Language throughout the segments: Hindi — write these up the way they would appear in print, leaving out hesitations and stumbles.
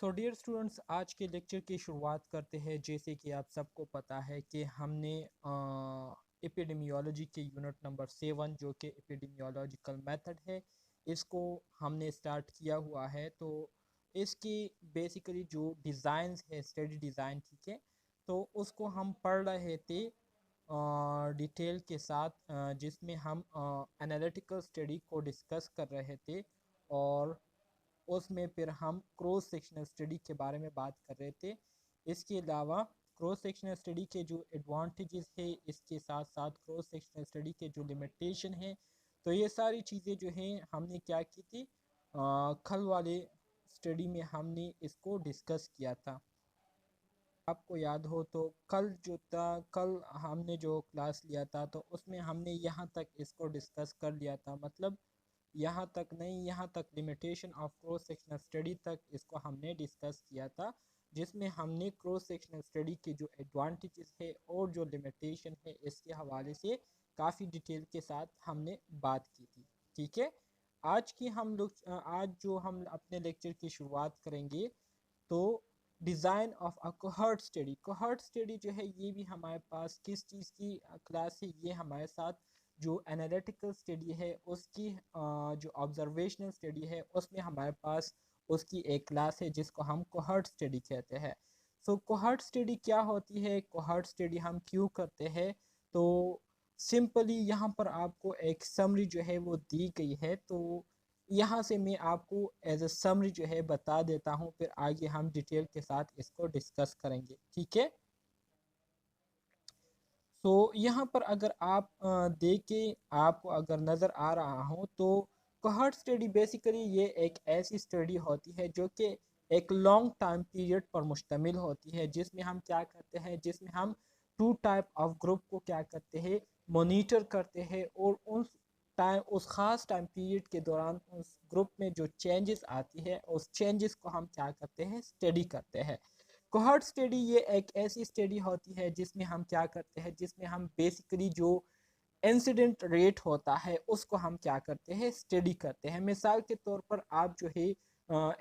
सो डियर स्टूडेंट्स, आज के लेक्चर की शुरुआत करते हैं। जैसे कि आप सबको पता है कि हमने एपिडेमियोलॉजी के यूनिट नंबर 7 जो कि एपिडेमियोलॉजिकल मेथड है, इसको हमने स्टार्ट किया हुआ है। तो इसकी बेसिकली जो डिज़ाइंस है, स्टडी डिज़ाइन, ठीक है, तो उसको हम पढ़ रहे थे डिटेल के साथ, जिसमें हम एनालिटिकल स्टडी को डिस्कस कर रहे थे। और उसमें फिर हम क्रॉस सेक्शनल स्टडी के बारे में बात कर रहे थे। इसके अलावा क्रॉस सेक्शनल स्टडी के जो एडवांटेजेस है, इसके साथ साथ क्रॉस सेक्शनल स्टडी के जो लिमिटेशन है, तो ये सारी चीज़ें जो हैं हमने क्या की थी, कल वाले स्टडी में हमने इसको डिस्कस किया था। आपको याद हो तो कल जो था, कल हमने जो क्लास लिया था तो उसमें हमने यहाँ तक इसको डिस्कस कर लिया था। मतलब यहाँ तक नहीं, यहाँ तक limitation of cross sectional study तक इसको हमने डिस्कस किया था, जिसमें हमने क्रॉस सेक्शनल स्टडी के जो एडवांटेजेस है और जो लिमिटेशन है, इसके हवाले से काफ़ी डिटेल के साथ हमने बात की थी। ठीक है, आज जो हम अपने लेक्चर की शुरुआत करेंगे, तो design of a cohort study. Cohort study जो है, ये भी हमारे पास किस चीज़ की क्लास है, ये हमारे साथ जो एनालिटिकल स्टडी है उसकी जो ऑब्जर्वेशनल स्टडी है, उसमें हमारे पास उसकी एक क्लास है जिसको हम कोहर्ट स्टडी कहते हैं। सो कोहर्ट स्टडी क्या होती है, कोहर्ट स्टडी हम क्यों करते हैं, तो सिंपली यहाँ पर आपको एक समरी जो है वो दी गई है। तो यहाँ से मैं आपको एज अ समरी जो है बता देता हूँ, फिर आगे हम डिटेल के साथ इसको डिस्कस करेंगे। ठीक है, तो यहाँ पर अगर आप देखें, आपको अगर नज़र आ रहा हो तो कोहर्ट स्टडी बेसिकली ये एक ऐसी स्टडी होती है जो कि एक लॉन्ग टाइम पीरियड पर मुश्तमिल होती है, जिसमें हम क्या करते हैं, जिसमें हम टू टाइप ऑफ ग्रुप को क्या करते हैं, मोनीटर करते हैं। और उस ख़ास टाइम पीरियड के दौरान उस ग्रुप में जो चेंजेस आती है, उस चेंजेस को हम क्या करते हैं, स्टडी करते हैं। कोहॉर्ट स्टडी ये एक ऐसी स्टडी होती है जिसमें हम क्या करते हैं, जिसमें हम बेसिकली जो इंसिडेंट रेट होता है उसको हम क्या करते हैं, स्टडी करते हैं। मिसाल के तौर पर आप जो है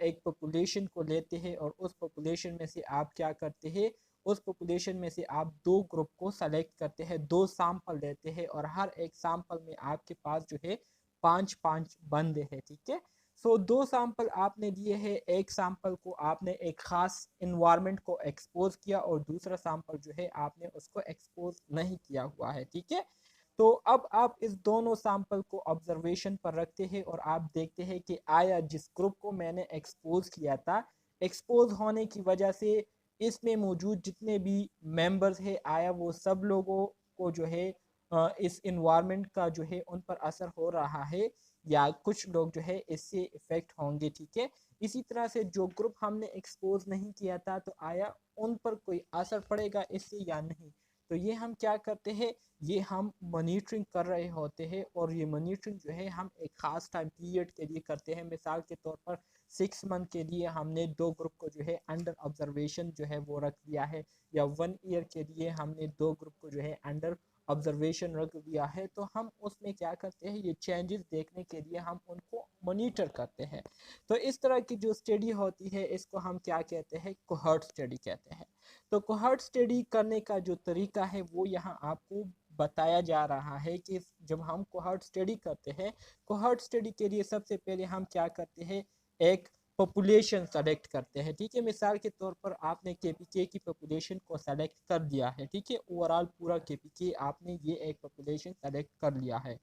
एक पॉपुलेशन को लेते हैं और उस पॉपुलेशन में से आप क्या करते हैं, उस पॉपुलेशन में से आप दो ग्रुप को सेलेक्ट करते हैं, दो सैंपल लेते हैं और हर एक सैंपल में आपके पास जो है पांच पांच बंदे हैं। ठीक है, सो दो सैंपल आपने दिए हैं, एक सैंपल को आपने एक खास इन्वायरमेंट को एक्सपोज किया और दूसरा सैंपल जो है आपने उसको एक्सपोज नहीं किया हुआ है। ठीक है, तो अब आप इस दोनों सैंपल को ऑब्जर्वेशन पर रखते हैं और आप देखते हैं कि आया जिस ग्रुप को मैंने एक्सपोज किया था, एक्सपोज होने की वजह से इसमें मौजूद जितने भी मेंबर्स है, आया वो सब लोगों को जो है इस इन्वायरमेंट का जो है उन पर असर हो रहा है, या कुछ लोग जो है इससे इफेक्ट होंगे। ठीक है, इसी तरह से जो ग्रुप हमने एक्सपोज नहीं किया था, तो आया उन पर कोई असर पड़ेगा इससे या नहीं। तो ये हम क्या करते हैं, ये हम मॉनिटरिंग कर रहे होते हैं। और ये मॉनिटरिंग जो है हम एक ख़ास टाइम पीरियड के लिए करते हैं। मिसाल के तौर पर 6 मंथ के लिए हमने दो ग्रुप को जो है अंडर ऑब्जर्वेशन जो है वो रख दिया है, या 1 ईयर के लिए हमने दो ग्रुप को जो है अंडर ऑब्जर्वेशन रख दिया है। तो हम उसमें क्या करते हैं, ये चेंजेस देखने के लिए हम उनको मॉनिटर करते हैं। तो इस तरह की जो स्टडी होती है, इसको हम क्या कहते हैं, कोहॉर्ट स्टडी कहते हैं। तो कोहॉर्ट स्टडी करने का जो तरीका है वो यहाँ आपको बताया जा रहा है कि जब हम कोहॉर्ट स्टडी करते हैं, कोहॉर्ट स्टडी के लिए सबसे पहले हम क्या करते हैं, एक पॉपुलेशन सेलेक्ट करते हैं। ठीक है, मिसाल के तौर पर आपने केपीके की पॉपुलेशन को सेलेक्ट कर दिया है। ठीक है, ओवरऑल पूरा केपीके आपने ये एक पॉपुलेशन सेलेक्ट कर लिया है।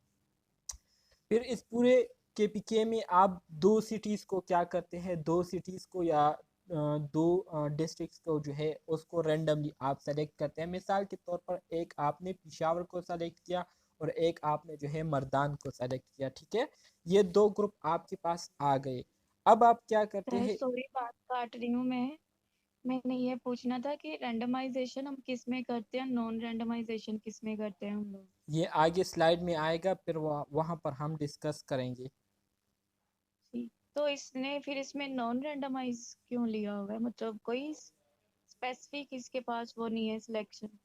फिर इस पूरे केपीके में आप दो सिटीज़ को क्या करते हैं, दो सिटीज़ को या दो डिस्ट्रिक्ट्स को जो है उसको रेंडमली आप सेलेक्ट करते हैं। मिसाल के तौर पर एक आपने पिशावर को सेलेक्ट किया और एक आपने जो है मर्दान को सेलेक्ट किया। ठीक है, ये दो ग्रुप आपके पास आ गए। अब आप क्या करते सर हैं, सॉरी, बात काट रही हूँ मैं। मैंने ये पूछना था कि रैंडमाइजेशन हम किस में करते हैं, नॉन रैंडमाइजेशन किस में करते हैं हम लोग। ये आगे स्लाइड में आएगा, फिर वहाँ पर हम डिस्कस करेंगे। ठीक, तो इसने फिर इसमें नॉन रैंडमाइज क्यों लिया हुआ है, मतलब कोई स्पेसिफिक इसके पास वो नहीं है सिलेक्शन।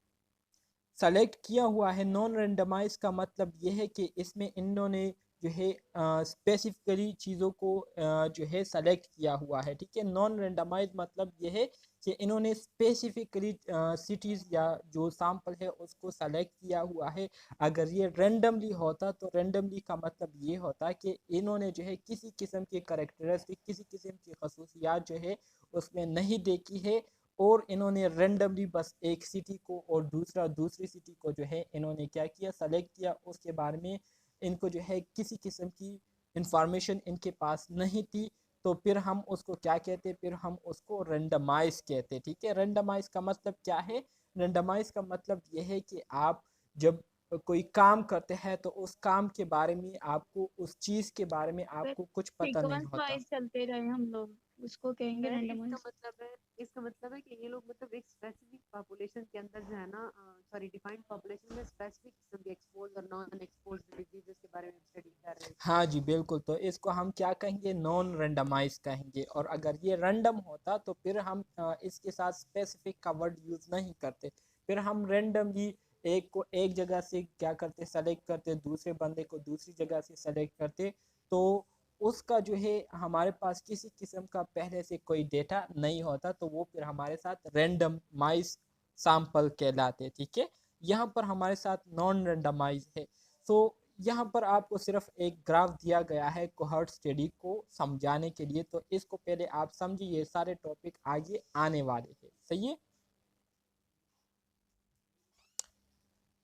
सेलेक्ट किया हुआ है। नॉन रेंडमाइज का मतलब ये है कि इसमें इन्होंने जो है स्पेसिफिकली चीज़ों को जो है सेलेक्ट किया हुआ है, ठीक है। नॉन रेंडमाइज मतलब ये है कि इन्होंने स्पेसिफिकली सिटीज़ या जो सैंपल है उसको सेलेक्ट किया हुआ है। अगर ये रेंडमली होता तो रेंडमली का मतलब ये होता कि इन्होंने जो है किसी किस्म की करेक्टरिस्टिक, किसी किस्म की खसूसियात जो है उसमें नहीं देखी है, और इन्होंने रेंडमली बस एक सिटी को और दूसरा दूसरी सिटी को जो है इन्होंने क्या किया, सेलेक्ट किया। उसके बारे में इनको जो है किसी किस्म की इंफॉर्मेशन इनके पास नहीं थी, तो फिर हम उसको क्या कहते हैं, फिर हम उसको रेंडमाइज कहते हैं, ठीक है। रेंडमाइज का मतलब क्या है? रेंडमाइज का मतलब यह है कि आप जब कोई काम करते हैं तो उस काम के बारे में आपको, उस चीज़ के बारे में फिर आपको कुछ पता नहीं सीक्वेंस होता। वाइज चलते रहे हम लोग, उसको कहेंगे खैर रेंडमाइज। इसका मतलब है कि ये लोग मतलब एक स्पेसिफिक पॉपुलेशन के अंदर जो है ना, सॉरी डिफाइंड पॉपुलेशन में स्पेसिफिक किस्म के एक्सपोज और नॉन एक्सपोज डिजीजेस के बारे में स्टडी कर रहे हैं। हाँ जी बिल्कुल, तो इसको हम क्या कहेंगे, नॉन रेंडमाइज कहेंगे। और अगर ये रैंडम होता तो फिर हम इसके साथ स्पेसिफिक का वर्ड यूज़ नहीं करते, फिर हम रेंडमली एक को एक जगह से क्या करते, सेलेक्ट करते, दूसरे बंदे को दूसरी जगह से सेलेक्ट करते, तो उसका जो है हमारे पास किसी किस्म का पहले से कोई डेटा नहीं होता, तो वो फिर हमारे साथ रेंडमाइज सैंपल कहलाते, ठीक है। यहाँ पर हमारे साथ नॉन रेंडमाइज है। तो यहाँ पर आपको सिर्फ एक ग्राफ दिया गया है कोहॉर्ट स्टडी को समझाने के लिए, तो इसको पहले आप समझिए, ये सारे टॉपिक आगे आने वाले हैं, सही है।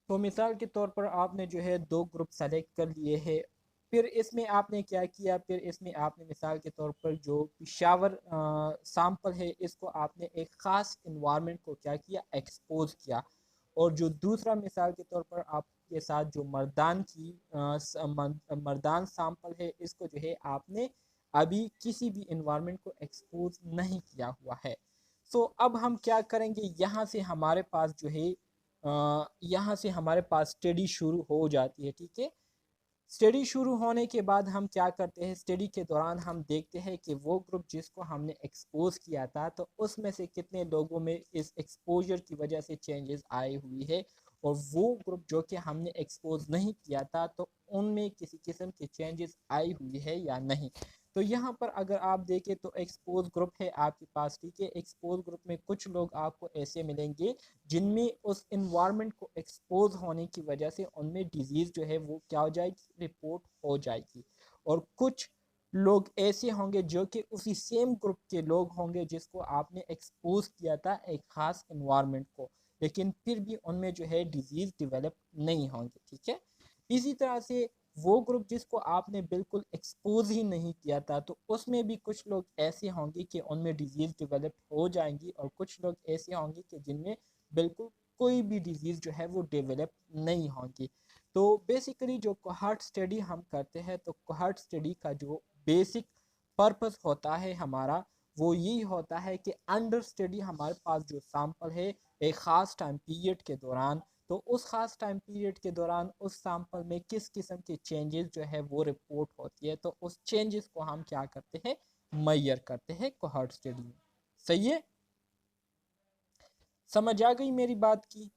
तो मिसाल के तौर पर आपने जो है दो ग्रुप सेलेक्ट कर लिए हैं, फिर इसमें आपने क्या किया, फिर इसमें आपने मिसाल के तौर पर जो पिशावर सैंपल है इसको आपने एक ख़ास इन्वायरमेंट को क्या किया, एक्सपोज किया। और जो दूसरा मिसाल के तौर पर आपके साथ जो मर्दान सैंपल है इसको जो है आपने अभी किसी भी इन्वायरमेंट को एक्सपोज नहीं किया हुआ है। सो अब हम क्या करेंगे, यहाँ से हमारे पास जो है यहाँ से हमारे पास स्टडी शुरू हो जाती है, ठीक है। स्टडी शुरू होने के बाद हम क्या करते हैं, स्टडी के दौरान हम देखते हैं कि वो ग्रुप जिसको हमने एक्सपोज किया था तो उसमें से कितने लोगों में इस एक्सपोजर की वजह से चेंजेस आई हुई है, और वो ग्रुप जो कि हमने एक्सपोज नहीं किया था तो उनमें किसी किस्म की चेंजेस आई हुई है या नहीं। तो यहाँ पर अगर आप देखें तो एक्सपोज ग्रुप है आपके पास, ठीक है। एक्सपोज ग्रुप में कुछ लोग आपको ऐसे मिलेंगे जिनमें उस इन्वायरमेंट को एक्सपोज होने की वजह से उनमें डिजीज़ जो है वो क्या हो जाएगी, रिपोर्ट हो जाएगी। और कुछ लोग ऐसे होंगे जो कि उसी सेम ग्रुप के लोग होंगे जिसको आपने एक्सपोज किया था एक ख़ास इन्वायरमेंट को, लेकिन फिर भी उनमें जो है डिजीज़ डेवलप नहीं होंगे, ठीक है। इसी तरह से वो ग्रुप जिसको आपने बिल्कुल एक्सपोज ही नहीं किया था तो उसमें भी कुछ लोग ऐसे होंगे कि उनमें डिजीज़ डेवलप हो जाएंगी, और कुछ लोग ऐसे होंगे कि जिनमें बिल्कुल कोई भी डिजीज़ जो है वो डेवलप नहीं होंगी। तो बेसिकली जो कोहॉर्ट स्टडी हम करते हैं, तो कोहॉर्ट स्टडी का जो बेसिक पर्पस होता है हमारा, वो यही होता है कि अंडर स्टडी हमारे पास जो सैंपल है एक ख़ास टाइम पीरियड के दौरान, तो उस ख़ास टाइम पीरियड के दौरान उस सैंपल में किस किस्म के चेंजेस जो है वो रिपोर्ट होती है, तो उस चेंजेस को हम क्या करते हैं, मैयर करते हैं कोहॉर्ट स्टडी में, सही है। समझ आ गई मेरी बात की?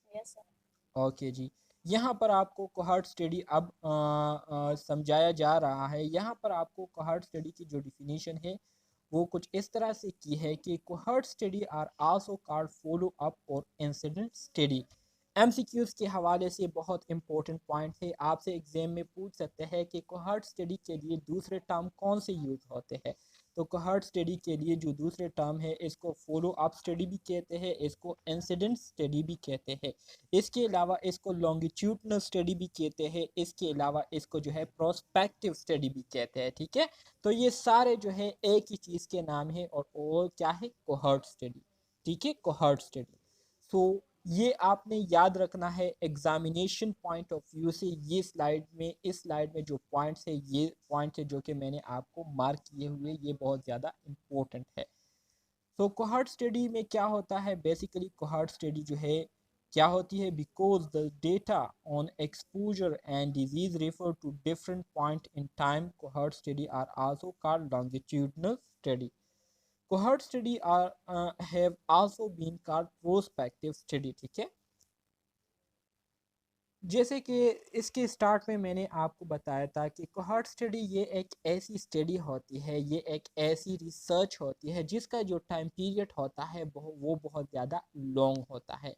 Yes sir. ओके जी। यहाँ पर आपको कोहॉर्ट स्टडी अब समझाया जा रहा है। यहाँ पर आपको कोहॉर्ट स्टडी की जो डिफिनीशन है वो कुछ इस तरह से की है कि cohort study are also called follow up और इंसिडेंट स्टडी। एमसीक्यूज के हवाले से बहुत इंपॉर्टेंट पॉइंट है, आपसे एग्जाम में पूछ सकते हैं कि कोहॉर्ट स्टडी के लिए दूसरे टर्म कौन से यूज़ होते हैं। तो कोहॉर्ट स्टडी के लिए जो दूसरे टर्म है इसको फॉलो अप स्टडी भी कहते हैं, इसको इंसिडेंट स्टडी भी कहते हैं, इसके अलावा इसको लॉन्गिट्यूडनल स्टडी भी कहते हैं, इसके अलावा इसको जो है प्रोस्पेक्टिव स्टडी भी कहते हैं, ठीक है। तो ये सारे जो है एक ही चीज़ के नाम है, और वो क्या है, कोहॉर्ट स्टडी, ठीक है, कोहॉर्ट स्टडी। सो ये आपने याद रखना है एग्जामिनेशन पॉइंट ऑफ व्यू से। ये स्लाइड में, इस स्लाइड में जो पॉइंट्स है, ये पॉइंट है जो कि मैंने आपको मार्क किए हुए, ये बहुत ज़्यादा इम्पोर्टेंट है। तो कोहॉर्ट स्टडी में क्या होता है, बेसिकली कोहॉर्ट स्टडी जो है क्या होती है, because the data on exposure and disease refer to different point in time, cohort study are also called longitudinal study. Cohort study are have also been called prospective study, ठीक है। जैसे कि इसके स्टार्ट में मैंने आपको बताया था कि कोहॉर्ट स्टडी ये एक ऐसी स्टडी होती है, ये एक ऐसी रिसर्च होती है जिसका जो टाइम पीरियड होता है वो बहुत ज़्यादा लॉन्ग होता है।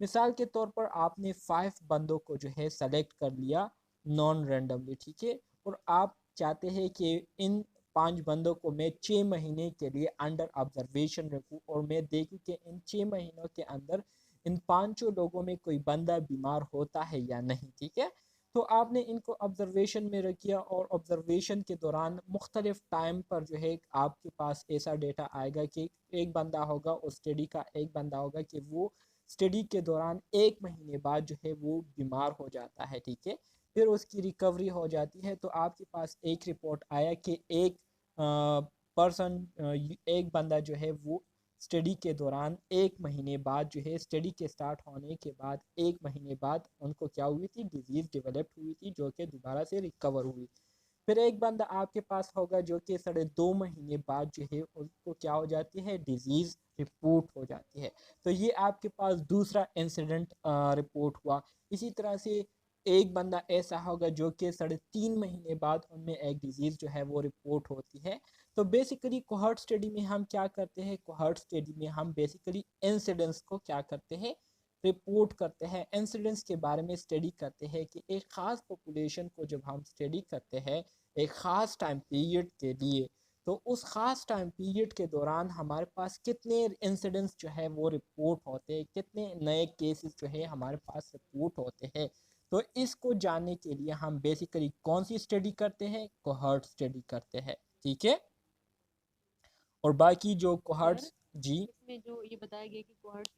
मिसाल के तौर पर आपने 5 बंदों को जो है सेलेक्ट कर लिया नॉन रैंडमली, ठीक है, और आप चाहते हैं कि इन 5 बंदों को मैं 6 महीने के लिए अंडर ऑब्जर्वेशन रखूं और मैं देखूं कि इन 6 महीनों के अंदर इन 5 लोगों में कोई बंदा बीमार होता है या नहीं, ठीक है। तो आपने इनको ऑब्जर्वेशन में रखिया और ऑब्जर्वेशन के दौरान मुख्तलिफ टाइम पर जो है आपके पास ऐसा डेटा आएगा कि एक बंदा होगा, उस स्टडी का एक बंदा होगा कि वो स्टडी के दौरान 1 महीने बाद जो है वो बीमार हो जाता है, ठीक है। फिर उसकी रिकवरी हो जाती है, तो आपके पास एक रिपोर्ट आया कि एक पर्सन, एक बंदा जो है वो स्टडी के दौरान 1 महीने बाद जो है स्टडी के स्टार्ट होने के बाद 1 महीने बाद उनको क्या हुई थी, डिजीज़ डेवलप हुई थी जो कि दोबारा से रिकवर हुई। फिर एक बंदा आपके पास होगा जो कि 2.5 महीने बाद जो है उनको क्या हो जाती है, डिजीज़ रिपोर्ट हो जाती है। तो ये आपके पास दूसरा इंसिडेंट रिपोर्ट हुआ। इसी तरह से एक बंदा ऐसा होगा जो कि 3.5 महीने बाद उनमें एक डिजीज़ जो है वो रिपोर्ट होती है। तो बेसिकली कोहॉर्ट स्टडी में हम क्या करते हैं, कोहॉर्ट स्टडी में हम बेसिकली इंसिडेंट्स को क्या करते हैं, रिपोर्ट करते हैं, इंसिडेंट्स के बारे में स्टडी करते हैं कि एक ख़ास पॉपुलेशन को जब हम स्टडी करते हैं एक ख़ास टाइम पीरियड के लिए, तो उस ख़ास टाइम पीरियड के दौरान हमारे पास कितने इंसिडेंट्स जो है वो रिपोर्ट होते हैं, कितने नए केसेस जो है हमारे पास रिपोर्ट होते हैं। तो इसको जानने के लिए हम बेसिकली कौन सी स्टडी करते हैं, कोहॉर्ट स्टडी करते हैं, ठीक है। और बाकी जो सर कोहॉर्ट्स, जी इसमें जो ये बताया गया कि कोहॉर्ट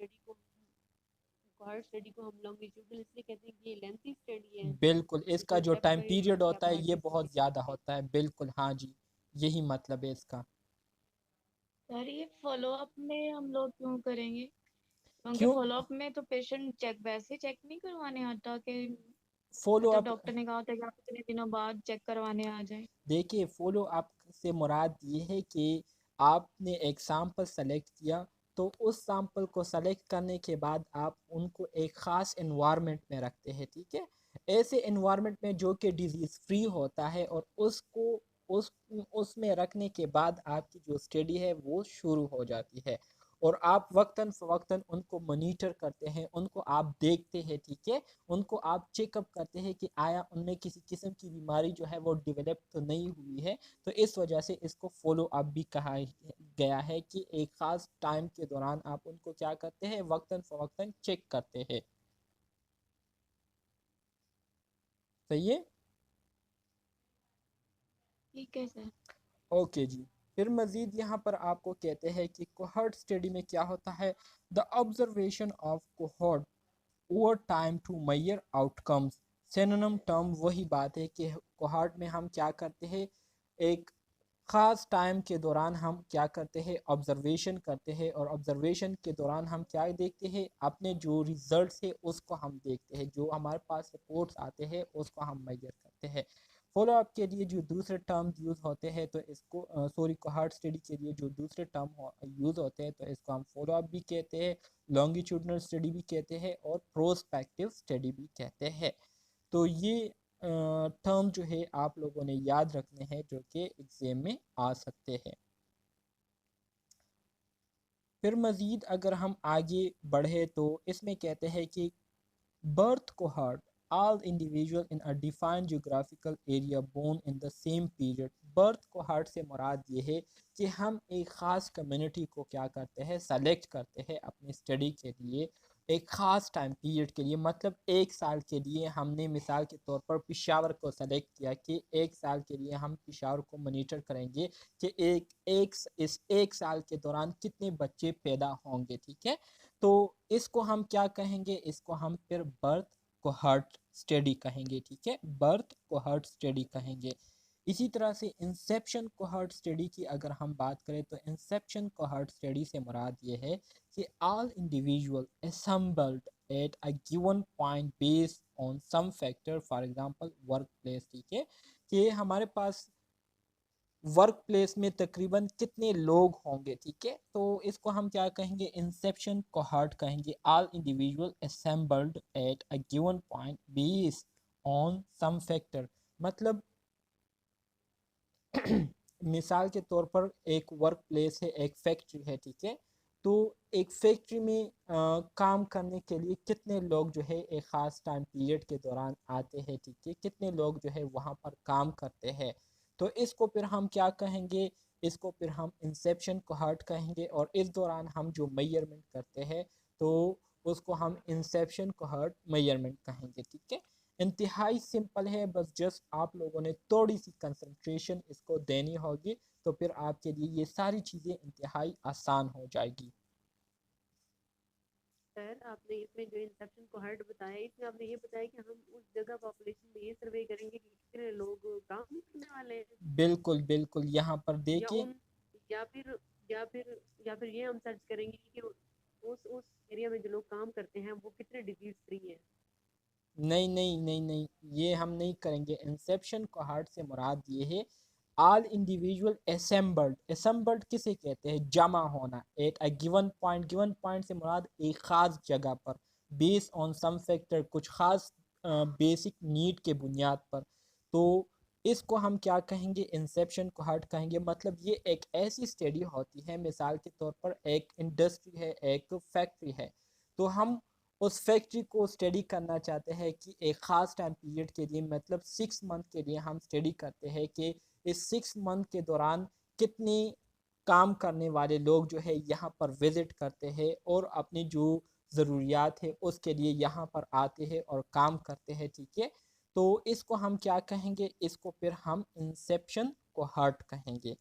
स्टडी को हम लॉन्गिट्यूडनल इसलिए कहते हैं कि ये लेंथी स्टडी है, बिल्कुल, इसका जो जो डेप्थ टाइम वाइज पीरियड होता डेप्थ है ये एनालिसिस बहुत इसलिए ज़्यादा करते हैं। होता है, बिल्कुल, हाँ जी, यही मतलब है इसका। सर ये फॉलो अप में हम लोग क्यों करेंगे? क्योंकि क्यों फॉलो अप में तो पेशेंट चेक वैसे चेक नहीं करवाने आता कि फॉलो मतलब अप, डॉक्टर ने कहा था कि आप इतने दिनों बाद चेक करवाने आ जाए। देखिए फॉलो अप से मुराद ये है कि आपने एक सैंपल सेलेक्ट किया, तो उस सैंपल को सेलेक्ट करने के बाद आप उनको एक ख़ास इन्वायरमेंट में रखते हैं, ठीक है, ऐसे इन्वायरमेंट में जो कि डिजीज़ फ्री होता है, और उसको उस उसमें रखने के बाद आपकी जो स्टडी है वो शुरू हो जाती है। और आप वक्तन फ़वक्तन उनको मॉनिटर करते हैं, उनको आप देखते हैं, ठीक है, उनको आप चेकअप करते हैं कि आया उनमें किसी किस्म की बीमारी जो है वो डेवलप तो नहीं हुई है। तो इस वजह से इसको फॉलो अप भी कहा गया है कि एक ख़ास टाइम के दौरान आप उनको क्या करते हैं, वक्तन फ़वक्तन चेक करते हैं, सही है। ठीक है सर। ओके जी। फिर मज़ीद यहाँ पर आपको कहते हैं कि कोहॉर्ट स्टडी में क्या होता है, the observation of cohort over time to measure outcomes. Synonym term वही बात है कि कोहॉर्ट में हम क्या करते हैं, एक ख़ास टाइम के दौरान हम क्या करते हैं, ऑब्जर्वेशन करते हैं, और ऑब्जर्वेशन के दौरान हम क्या देखते हैं, अपने जो रिजल्ट्स है उसको हम देखते हैं, जो हमारे पास रिपोर्ट्स आते हैं उसको हम मेजर करते हैं। फॉलो अप के लिए जो दूसरे टर्म्स यूज़ होते हैं तो इसको सॉरी कोहॉर्ट स्टडी के लिए जो दूसरे टर्म यूज़ होते हैं तो इसको हम फॉलो अप भी कहते हैं, लॉन्गिट्यूडनल स्टडी भी कहते हैं, और प्रोस्पेक्टिव स्टडी भी कहते हैं। तो ये टर्म जो है आप लोगों ने याद रखने हैं जो कि एग्ज़ाम में आ सकते हैं। फिर मज़ीद अगर हम आगे बढ़े तो इसमें कहते हैं कि birth cohort, all individual in a defined geographical area born in the same period। birth cohort से मुराद ये है कि हम एक ख़ास कम्युनिटी को क्या करते हैं, सेलेक्ट करते हैं अपनी स्टडी के लिए एक ख़ास टाइम पीरियड के लिए, मतलब 1 साल के लिए हमने मिसाल के तौर पर पिशावर को सेलेक्ट किया कि 1 साल के लिए हम पिशावर को मॉनिटर करेंगे कि इस 1 साल के दौरान कितने बच्चे पैदा होंगे, ठीक है। तो इसको हम क्या कहेंगे, इसको हम फिर बर्थ कोहॉर्ट स्टडी कहेंगे, ठीक है, बर्थ कोहॉर्ट स्टडी कहेंगे। इसी तरह से इंसेप्शन कोहॉर्ट स्टडी की अगर हम बात करें तो इंसेप्शन कोहॉर्ट स्टडी से मुराद ये है कि all individual assembled at a given point based on some factor, for example work place, ठीक है, कि हमारे पास वर्क प्लेस में तकरीबन कितने लोग होंगे, ठीक है। तो इसको हम क्या कहेंगे, इंसेप्शन कोहॉर्ट कहेंगे। All individual assembled at a given point based on some factor, मतलब मिसाल के तौर पर एक वर्क प्लेस है, एक फैक्ट्री है, ठीक है। तो एक फैक्ट्री में काम करने के लिए कितने लोग जो है एक ख़ास टाइम पीरियड के दौरान आते हैं, ठीक है, कितने लोग जो है वहाँ पर काम करते हैं। तो इसको फिर हम क्या कहेंगे, इसको फिर हम इंसेप्शन कोहॉर्ट कहेंगे। और इस दौरान हम जो मेजरमेंट करते हैं तो उसको हम इंसेप्शन कोहॉर्ट मेजरमेंट कहेंगे, ठीक है। इंतहाई सिंपल है, बस जस्ट आप लोगों ने थोड़ी सी कंसंट्रेशन इसको देनी होगी, तो फिर आपके लिए ये सारी चीज़ें इंतहाई आसान हो जाएगी। सर आपने इसमें जो इंसेप्शन को हर्ट बताया, इसमें आपने ये बताया कि हम उस जगह पॉपुलेशन में ये सर्वे करेंगे कि कितने लोग काम करने वाले हैं, बिल्कुल बिल्कुल, यहाँ पर या देखिए। उन या फिर या फिर या फिर ये हम सर्च करेंगे कि उस एरिया में जो लोग काम करते हैं वो कितने डिजीज फ्री है। नहीं नहीं नहीं नहीं, ये हम नहीं करेंगे। इंसेप्शन कोहॉर्ट से मुराद ये है ऑल इंडिविजुअल असेंबल्ड। असेंबल्ड किसे कहते हैं, जमा होना। Eight a given point, given point से मुराद एक ख़ास जगह पर, बेस्ड ऑन सम फैक्टर, कुछ ख़ास बेसिक नीड के बुनियाद पर। तो इसको हम क्या कहेंगे, इंसेप्शन कोहॉर्ट कहेंगे। मतलब ये एक ऐसी स्टडी होती है, मिसाल के तौर पर एक इंडस्ट्री है, एक फैक्ट्री है, तो हम उस फैक्ट्री को स्टडी करना चाहते हैं कि एक ख़ास टाइम पीरियड के लिए, मतलब 6 मंथ के लिए हम स्टडी करते हैं कि इस 6 मंथ के दौरान कितने काम करने वाले लोग जो है यहाँ पर विज़िट करते हैं और अपनी जो ज़रूरियात है उसके लिए यहाँ पर आते हैं और काम करते हैं, ठीक है। तो इसको हम क्या कहेंगे, इसको फिर हम इंसेप्शन को हर्ट कहेंगे।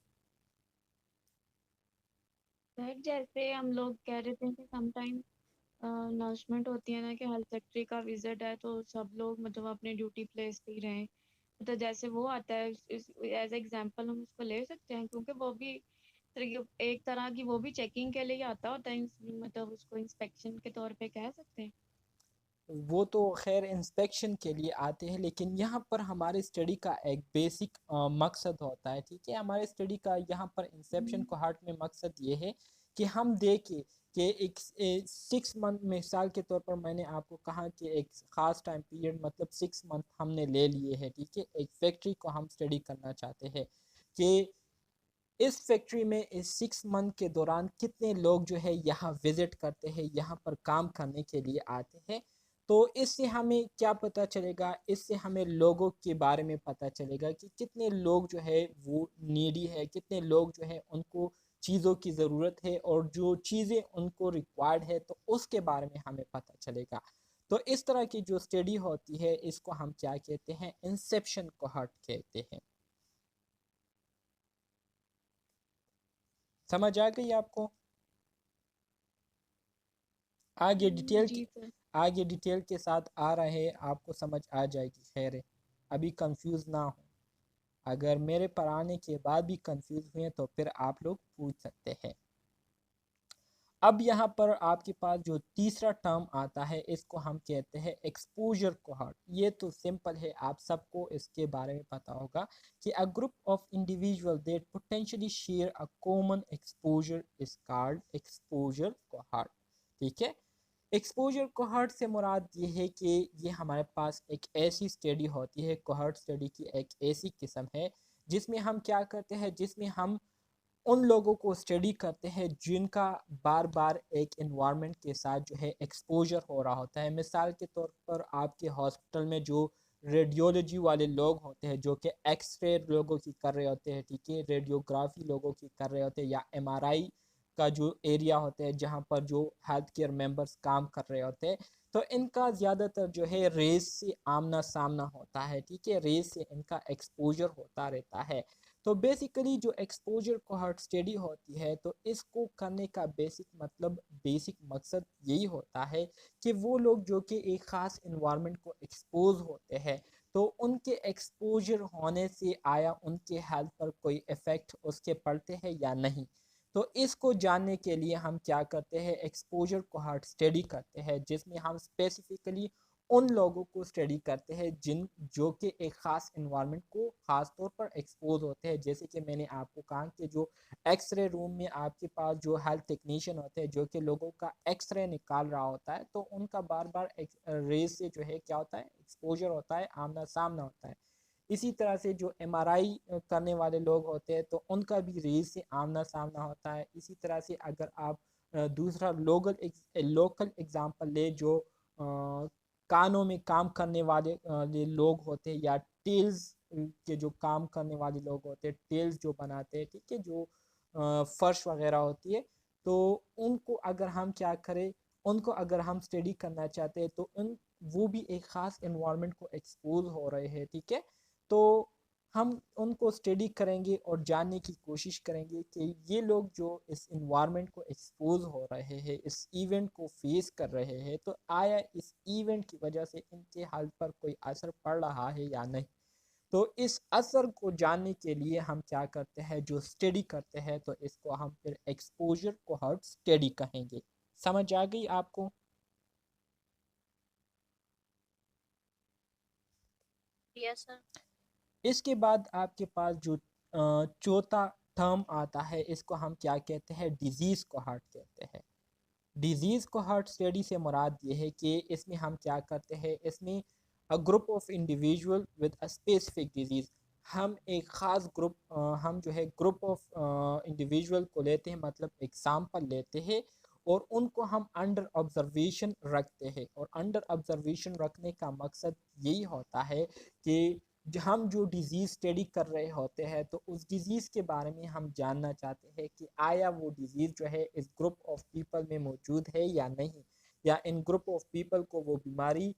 सर जैसे हम लोग कह रहे थे कि समटाइम अनाउंसमेंट होती है ना कि हेल्थ सेक्रेटरी का विजिट है, तो सब लोग मतलब अपने ड्यूटी प्लेस पे ही रहें। तो जैसे वो आता है, एज एग्जांपल हम उसको ले सकते हैं, क्योंकि वो भी एक तरह की वो भी चेकिंग के लिए ही आता होता है, मतलब उसको इंस्पेक्शन के तौर पे कह सकते हैं। वो तो खैर इंस्पेक्शन के लिए आते हैं, लेकिन यहाँ पर हमारे स्टडी का एक बेसिक मकसद होता है, ठीक है। हमारे स्टडी का यहाँ पर इंसेप्शन हम्म, को हार्ट में मकसद ये है कि हम देखें कि एक 6 मंथ, मिसाल के तौर पर मैंने आपको कहा कि एक ख़ास टाइम पीरियड, मतलब 6 मंथ हमने ले लिए हैं, ठीक है। एक फैक्ट्री को हम स्टडी करना चाहते हैं कि इस फैक्ट्री में इस 6 मंथ के दौरान कितने लोग जो है यहाँ विजिट करते हैं, यहाँ पर काम करने के लिए आते हैं। तो इससे हमें क्या पता चलेगा, इससे हमें लोगों के बारे में पता चलेगा कि कितने लोग जो है वो नीडी है, कितने लोग जो है उनको चीज़ों की ज़रूरत है, और जो चीज़ें उनको रिक्वायर्ड है तो उसके बारे में हमें पता चलेगा। तो इस तरह की जो स्टडी होती है इसको हम क्या कहते हैं, इंसेप्शन कोहॉर्ट कहते हैं। समझ आ गई आपको? आगे डिटेल के जी सर। आगे डिटेल के साथ आ रहे हैं, आपको समझ आ जाएगी। खैर है, अभी कंफ्यूज ना हो। अगर मेरे पढ़ाने के बाद भी कंफ्यूज हुए तो फिर आप लोग पूछ सकते हैं। अब यहाँ पर आपके पास जो तीसरा टर्म आता है इसको हम कहते हैं एक्सपोजर कोहॉर्ट। ये तो सिंपल है, आप सबको इसके बारे में पता होगा कि a group of individual that potentially share a common exposure is called exposure cohort, ठीक है। एक्सपोजर कोहॉर्ट से मुराद ये है कि ये हमारे पास एक ऐसी स्टडी होती है, कोहॉर्ट स्टडी की एक ऐसी किस्म है जिसमें हम क्या करते हैं, जिसमें हम उन लोगों को स्टडी करते हैं जिनका बार बार एक इन्वायरमेंट के साथ जो है एक्सपोजर हो रहा होता है। मिसाल के तौर पर आपके हॉस्पिटल में जो रेडियोलॉजी वाले लोग होते हैं, जो कि एक्सरे लोगों की कर रहे होते हैं, ठीक है, रेडियोग्राफी लोगों की कर रहे होते हैं, या एमआरआई का जो एरिया होता है जहाँ पर जो हेल्थ केयर मेंबर्स काम कर रहे होते हैं, तो इनका ज़्यादातर जो है रेस से आमना सामना होता है, ठीक है, रेस से इनका एक्सपोजर होता रहता है। तो बेसिकली जो एक्सपोजर कोहॉर्ट स्टडी होती है, तो इसको करने का बेसिक मतलब, बेसिक मकसद यही होता है कि वो लोग जो कि एक ख़ास इन्वायरमेंट को एक्सपोज होते हैं, तो उनके एक्सपोजर होने से आया उनके हेल्थ पर कोई इफ़ेक्ट उसके पड़ते हैं या नहीं। तो इसको जानने के लिए हम क्या करते हैं, एक्सपोजर कोहॉर्ट स्टडी करते हैं, जिसमें हम स्पेसिफिकली उन लोगों को स्टडी करते हैं जो कि एक ख़ास इन्वायरमेंट को ख़ास तौर पर एक्सपोज होते हैं। जैसे कि मैंने आपको कहा कि जो एक्सरे रूम में आपके पास जो हेल्थ टेक्नीशियन होते हैं जो कि लोगों का एक्सरे निकाल रहा होता है, तो उनका बार बार रेज से जो है क्या होता है, एक्सपोजर होता है, आमना सामना होता है। इसी तरह से जो एमआरआई करने वाले लोग होते हैं तो उनका भी रेज से आमना सामना होता है। इसी तरह से अगर आप दूसरा लोकल एग्जांपल ले, जो कानों में काम करने वाले ये लोग होते हैं, या टेल्स के जो काम करने वाले लोग होते हैं, टेल्स जो बनाते हैं, ठीक है, जो फर्श वगैरह होती है, तो उनको अगर हम क्या करें, उनको अगर हम स्टडी करना चाहते हैं तो उन वो भी एक ख़ास इन्वायरमेंट को एक्सपोज हो रहे हैं, ठीक है। तो हम उनको स्टडी करेंगे और जानने की कोशिश करेंगे कि ये लोग जो इस इन्वायरमेंट को एक्सपोज हो रहे हैं, इस इवेंट को फेस कर रहे हैं, तो आया इस इवेंट की वजह से इनके हाल पर कोई असर पड़ रहा है या नहीं। तो इस असर को जानने के लिए हम क्या करते हैं, जो स्टडी करते हैं, तो इसको हम फिर एक्सपोजर कोहॉर्ट स्टडी कहेंगे। समझ आ गई आपको? Yes sir. इसके बाद आपके पास जो चौथा टर्म आता है, इसको हम क्या कहते हैं, डिजीज़ कोहॉर्ट कहते हैं। डिजीज़ कोहॉर्ट स्टडी से मुराद ये है कि इसमें हम क्या करते हैं, इसमें a group of individual with a specific disease, हम एक ख़ास ग्रुप हम जो है ग्रुप ऑफ इंडिविजुअल को लेते हैं, मतलब एग्जाम्पल लेते हैं, और उनको हम अंडर ऑब्जर्वेशन रखते हैं। और अंडर ऑब्जर्वेशन रखने का मकसद यही होता है कि हम जो डिज़ीज़ स्टडी कर रहे होते हैं, तो उस डिज़ीज़ के बारे में हम जानना चाहते हैं कि आया वो डिज़ीज़ जो है इस ग्रुप ऑफ पीपल में मौजूद है या नहीं, या इन ग्रुप ऑफ पीपल को वो बीमारी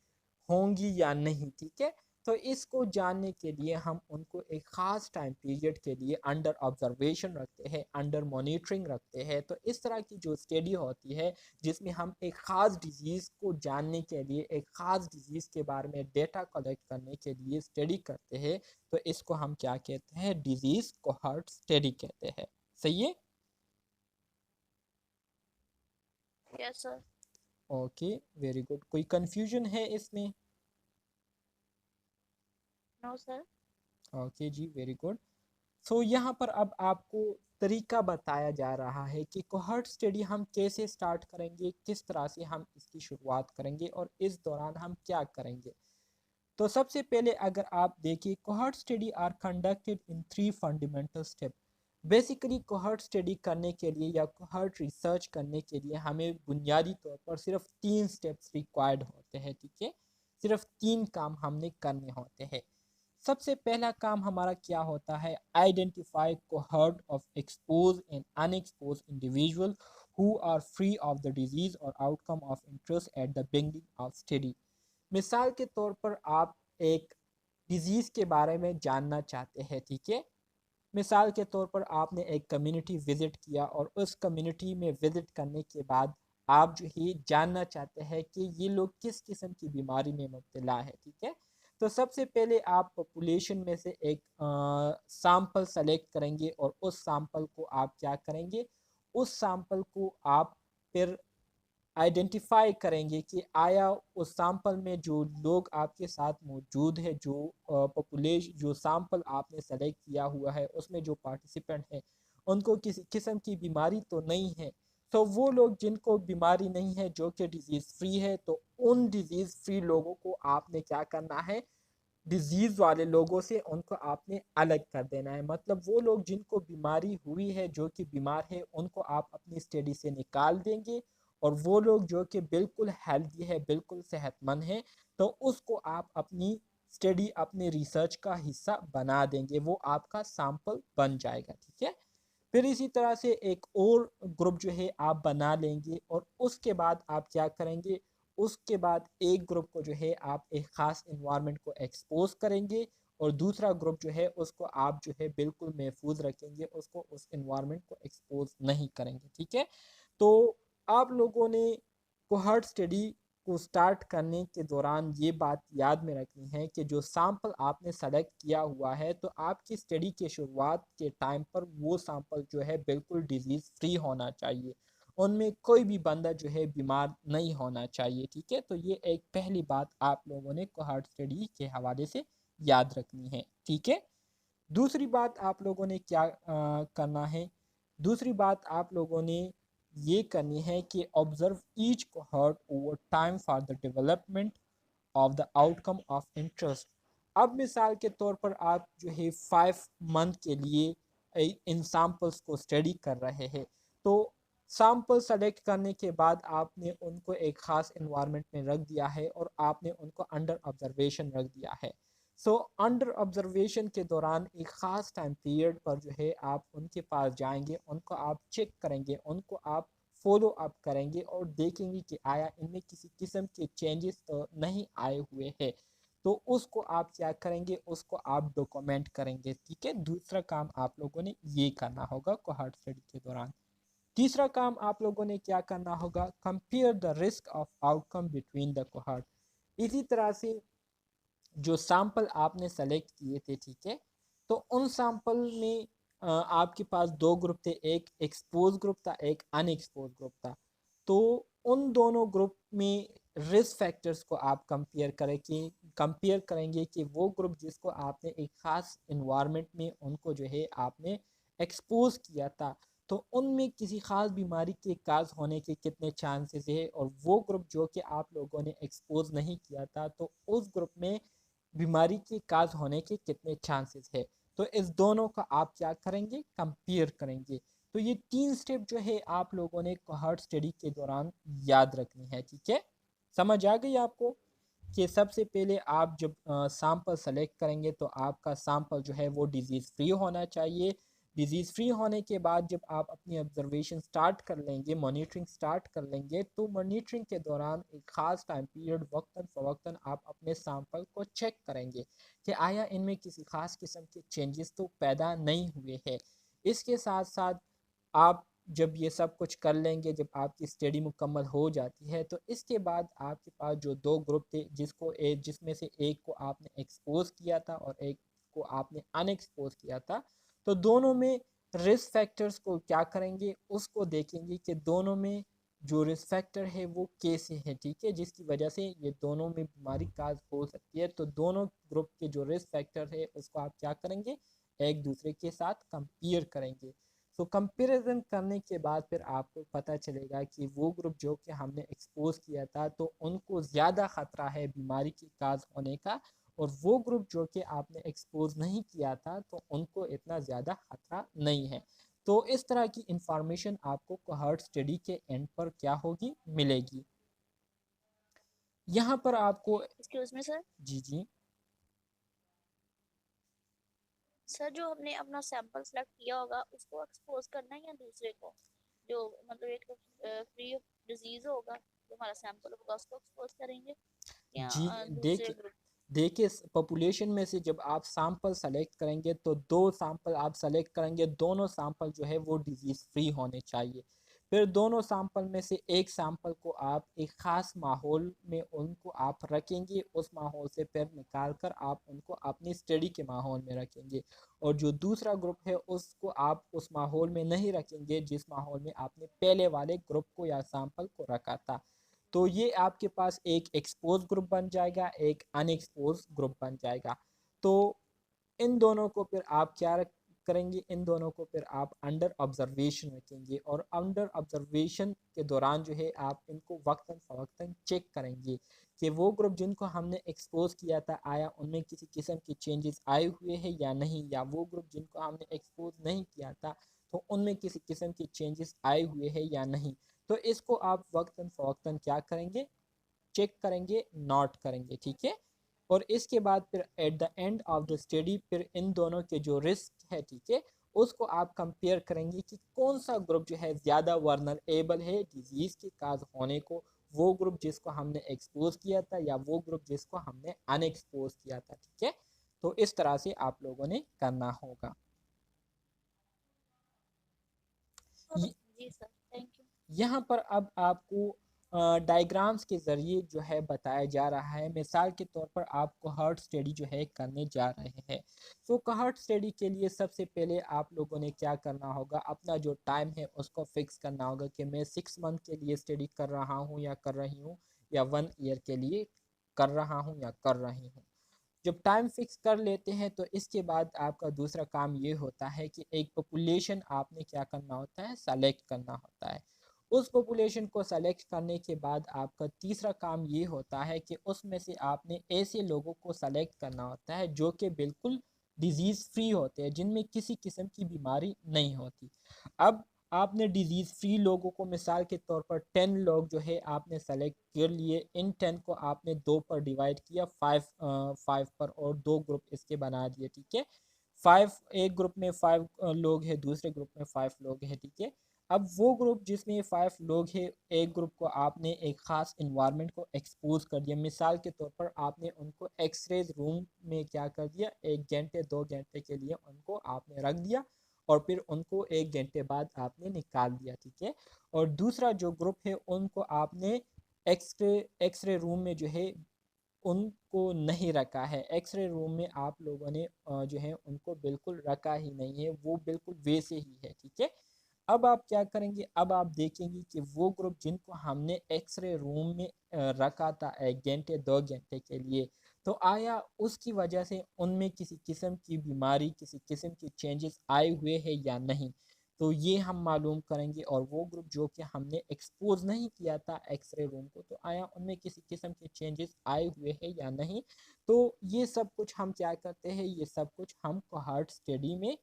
होंगी या नहीं, ठीक है। तो इसको जानने के लिए हम उनको एक ख़ास टाइम पीरियड के लिए अंडर ऑब्जर्वेशन रखते हैं, अंडर मॉनिटरिंग रखते हैं। तो इस तरह की जो स्टडी होती है, जिसमें हम एक ख़ास डिज़ीज़ को जानने के लिए, एक ख़ास डिज़ीज़ के बारे में डेटा कलेक्ट करने के लिए स्टडी करते हैं, तो इसको हम क्या कहते हैं, डिज़ीज़ कोहॉर्ट स्टडी कहते हैं। सही है? Yes sir. Okay, very good. कोई कन्फ्यूजन है इसमें? No sir. ओके जी, वेरी गुड। सो यहाँ पर अब आपको तरीका बताया जा रहा है कि कोहॉर्ट स्टडी हम कैसे स्टार्ट करेंगे, किस तरह से हम इसकी शुरुआत करेंगे, और इस दौरान हम क्या करेंगे। तो सबसे पहले अगर आप देखिए, cohort study are conducted in 3 fundamental step. Basically cohort study करने के लिए या कोहॉर्ट रिसर्च करने के लिए हमें बुनियादी तौर पर सिर्फ 3 स्टेप्स रिक्वायर्ड होते हैं, ठीक है। सिर्फ 3 काम हमने करने होते हैं। सबसे पहला काम हमारा क्या होता है, identify cohort of expose and unexpose individual who are free of the disease और outcome of interest at the beginning of study. मिसाल के तौर पर आप एक डिजीज़ के बारे में जानना चाहते हैं, ठीक है। मिसाल के तौर पर आपने एक कम्युनिटी विज़िट किया, और उस कम्युनिटी में विज़िट करने के बाद आप जो है जानना चाहते हैं कि ये लोग किस किस्म की बीमारी में मुब्तला है, ठीक है। तो सबसे पहले आप पॉपुलेशन में से एक सैंपल सेलेक्ट करेंगे, और उस सैंपल को आप क्या करेंगे, उस सैंपल को आप फिर आइडेंटिफाई करेंगे कि आया उस सैंपल में जो लोग आपके साथ मौजूद है, जो पॉपुलेशन, जो सैंपल आपने सेलेक्ट किया हुआ है, उसमें जो पार्टिसिपेंट हैं, उनको किसी किस्म की बीमारी तो नहीं है। तो वो लोग जिनको बीमारी नहीं है, जो कि डिजीज़ फ्री है, तो उन डिजीज़ फ्री लोगों को आपने क्या करना है, डिजीज़ वाले लोगों से उनको आपने अलग कर देना है। मतलब वो लोग जिनको बीमारी हुई है, जो कि बीमार है, उनको आप अपनी स्टडी से निकाल देंगे, और वो लोग जो कि बिल्कुल हेल्दी है, बिल्कुल सेहतमंद है, तो उसको आप अपनी स्टडी, अपने रिसर्च का हिस्सा बना देंगे, वो आपका सैंपल बन जाएगा, ठीक है। फिर इसी तरह से एक और ग्रुप जो है आप बना लेंगे, और उसके बाद आप क्या करेंगे, उसके बाद एक ग्रुप को जो है आप एक ख़ास इन्वायरमेंट को एक्सपोज करेंगे, और दूसरा ग्रुप जो है उसको आप जो है बिल्कुल महफूज रखेंगे, उसको उस इन्वायरमेंट को एक्सपोज नहीं करेंगे, ठीक है। तो आप लोगों ने कोहॉर्ट स्टडी को स्टार्ट करने के दौरान ये बात याद में रखनी है कि जो सैंपल आपने सेलेक्ट किया हुआ है, तो आपकी स्टडी के शुरुआत के टाइम पर वो सैंपल जो है बिल्कुल डिजीज़ फ्री होना चाहिए। उनमें कोई भी बंदा जो है बीमार नहीं होना चाहिए। ठीक है, तो ये एक पहली बात आप लोगों ने कोहॉर्ट स्टडी के हवाले से याद रखनी है। ठीक है, दूसरी बात आप लोगों ने क्या करना है, दूसरी बात आप लोगों ने ये करनी है कि observe each cohort over time for the development of the outcome of interest. अब मिसाल के तौर पर आप जो है 5 मंथ के लिए इन सैम्पल्स को स्टडी कर रहे हैं, तो सैम्पल सेलेक्ट करने के बाद आपने उनको एक ख़ास इन्वायरमेंट में रख दिया है और आपने उनको अंडर ऑब्जर्वेशन रख दिया है। सो अंडर ऑब्जर्वेशन के दौरान एक ख़ास टाइम पीरियड पर जो है आप उनके पास जाएंगे, उनको आप चेक करेंगे, उनको आप फॉलो अप करेंगे और देखेंगे कि आया इनमें किसी किस्म के चेंजेस तो नहीं आए हुए हैं। तो उसको आप क्या करेंगे, उसको आप डॉक्यूमेंट करेंगे। ठीक है, दूसरा काम आप लोगों ने ये करना होगा कोहॉर्ट स्टडी के दौरान। तीसरा काम आप लोगों ने क्या करना होगा, compare the risk of outcome between the cohort. इसी तरह से जो सैंपल आपने सेलेक्ट किए थे, ठीक है, तो उन सैंपल में आपके पास दो ग्रुप थे, एक एक्सपोज ग्रुप था, एक अनएक्सपोज ग्रुप था। तो उन दोनों ग्रुप में रिस्क फैक्टर्स को आप कंपेयर करेंगे कि वो ग्रुप जिसको आपने एक ख़ास इन्वायरमेंट में उनको जो है आपने एक्सपोज किया था, तो उनमें किसी ख़ास बीमारी के काज होने के कितने चांसेस है, और वो ग्रुप जो कि आप लोगों ने एक्सपोज नहीं किया था, तो उस ग्रुप में बीमारी के काज होने के कितने चांसेस है। तो इस दोनों का आप क्या करेंगे, कंपेयर करेंगे। तो ये 3 स्टेप जो है आप लोगों ने कोहॉर्ट स्टडी के दौरान याद रखनी है। ठीक है, समझ आ गई आपको कि सबसे पहले आप जब सैंपल सेलेक्ट करेंगे तो आपका सैंपल जो है वो डिजीज़ फ्री होना चाहिए। डिजीज़ फ्री होने के बाद जब आप अपनी ऑब्जर्वेशन स्टार्ट कर लेंगे, मॉनिटरिंग स्टार्ट कर लेंगे, तो मॉनिटरिंग के दौरान एक ख़ास टाइम पीरियड वक्तन फ़वक्तन आप अपने सैंपल को चेक करेंगे कि आया इनमें किसी ख़ास किस्म के चेंजेस तो पैदा नहीं हुए हैं। इसके साथ साथ आप जब ये सब कुछ कर लेंगे, जब आपकी स्टडी मुकम्मल हो जाती है, तो इसके बाद आपके पास जो दो ग्रुप थे, जिसमें से एक को आपने एक्सपोज किया था और एक को आपने अनएक्सपोज किया था, तो दोनों में रिस्क फैक्टर्स को क्या करेंगे, उसको देखेंगे कि दोनों में जो रिस्क फैक्टर है वो कैसे है। ठीक है, जिसकी वजह से ये दोनों में बीमारी काज हो सकती है। तो दोनों ग्रुप के जो रिस्क फैक्टर है उसको आप क्या करेंगे, एक दूसरे के साथ कंपेयर करेंगे। सो कंपैरिजन करने के बाद फिर आपको पता चलेगा कि वो ग्रुप जो कि हमने एक्सपोज किया था तो उनको ज़्यादा ख़तरा है बीमारी की काज होने का, और वो ग्रुप जो कि आपने एक्सपोज नहीं किया था तो उनको इतना ज़्यादा ख़तरा नहीं है। तो इस तरह की इंफॉर्मेशन आपको कोहॉर्ट स्टडी के एंड पर क्या होगी, मिलेगी। यहाँ पर आपको एक्सक्यूज मी सर। जी जी सर जो हमने अपना सैंपल सेलेक्ट किया होगा उसको एक्सपोज करना है या दूसरे को, जो मतलब एक फ्री ऑफ डिजीज होगा जो हमारा सैंपल होगा उसको एक्सपोज करेंगे या जी दूसरे ग्रुप। देखिए, पॉपुलेशन में से जब आप सैंपल सेलेक्ट करेंगे तो दो सैंपल आप सेलेक्ट करेंगे, दोनों सैंपल जो है वो डिजीज़ फ्री होने चाहिए। फिर दोनों सैंपल में से एक सैंपल को आप एक ख़ास माहौल में उनको आप रखेंगे, उस माहौल से फिर निकाल कर आप उनको अपनी स्टडी के माहौल में रखेंगे, और जो दूसरा ग्रुप है उसको आप उस माहौल में नहीं रखेंगे जिस माहौल में आपने पहले वाले ग्रुप को या सैंपल को रखा था। तो ये आपके पास एक एक्सपोज ग्रुप बन जाएगा, एक अनएक्सपोज ग्रुप बन जाएगा। तो इन दोनों को फिर आप करेंगे, इन दोनों को फिर आप अंडर ऑब्जर्वेशन रखेंगे, और अंडर ऑब्जर्वेशन के दौरान जो है आप इनको वक्तन फ़वक्तन चेक करेंगे कि वो ग्रुप जिनको हमने एक्सपोज किया था आया उनमें किसी किस्म के चेंजेस आए हुए हैं या नहीं, या वो ग्रुप जिनको हमने एक्सपोज नहीं किया था तो उनमें किसी किस्म के चेंजेस आए हुए हैं या नहीं। तो इसको आप वक्तन फ़वक्तन क्या करेंगे, चेक करेंगे, नोट करेंगे। ठीक है, और इसके बाद फिर at the end of the study फिर इन दोनों के जो रिस्क है, ठीक है, उसको आप कंपेयर करेंगे कि कौन सा ग्रुप जो है ज़्यादा वर्नरेबल है डिजीज़ के काज होने को, वो ग्रुप जिसको हमने एक्सपोज किया था या वो ग्रुप जिसको हमने अनएक्सपोज किया था। ठीक है, तो इस तरह से आप लोगों ने करना होगा। जी सर, थैंक यू। यहाँ पर अब आपको डायग्राम्स के ज़रिए जो है बताया जा रहा है। मिसाल के तौर पर आप कोहॉर्ट स्टडी जो है करने जा रहे हैं। सो कोहॉर्ट स्टडी के लिए सबसे पहले आप लोगों ने क्या करना होगा, अपना जो टाइम है उसको फिक्स करना होगा कि मैं 6 मंथ के लिए स्टडी कर रहा हूँ या कर रही हूँ, या 1 ईयर के लिए कर रहा हूँ या कर रही हूँ। जब टाइम फिक्स कर लेते हैं तो इसके बाद आपका दूसरा काम ये होता है कि एक पॉपुलेशन आपने क्या करना होता है, सेलेक्ट करना होता है। उस पॉपुलेशन को सेलेक्ट करने के बाद आपका तीसरा काम ये होता है कि उसमें से आपने ऐसे लोगों को सेलेक्ट करना होता है जो कि बिल्कुल डिजीज़ फ्री होते हैं, जिनमें किसी किस्म की बीमारी नहीं होती। अब आपने डिजीज़ फ्री लोगों को मिसाल के तौर पर 10 लोग जो है आपने सेलेक्ट कर लिए। इन 10 को आपने दो पर डिवाइड किया, फाइव पर, और दो ग्रुप इसके बना दिए, ठीक है। फाइव, एक ग्रुप में 5 लोग हैं, दूसरे ग्रुप में 5 लोग हैं, ठीक है। अब वो ग्रुप जिसमें 5 लोग हैं, एक ग्रुप को आपने एक ख़ास इन्वायरमेंट को एक्सपोज कर दिया। मिसाल के तौर पर आपने उनको एक्सरेज रूम में क्या कर दिया, 1 घंटे 2 घंटे के लिए उनको आपने रख दिया, और फिर उनको 1 घंटे बाद आपने निकाल दिया, ठीक है। और दूसरा जो ग्रुप है उनको आपने एक्सरे रूम में जो है उनको नहीं रखा है। एक्सरे रूम में आप लोगों ने जो है उनको बिल्कुल रखा ही नहीं है, वो बिल्कुल वैसे ही है, ठीक है। अब आप क्या करेंगे, अब आप देखेंगे कि वो ग्रुप जिनको हमने एक्सरे रूम में रखा था 1 घंटे 2 घंटे के लिए, तो आया उसकी वजह से उनमें किसी किस्म की बीमारी, किसी किस्म की चेंजेस आए हुए हैं या नहीं, तो ये हम मालूम करेंगे। और वो ग्रुप जो कि हमने एक्सपोज नहीं किया था एक्सरे रूम को, तो आया उनमें किसी किस्म के चेंजेस आए हुए हैं या नहीं। तो ये सब कुछ हम क्या करते हैं, ये सब कुछ हम कोहॉर्ट स्टडी में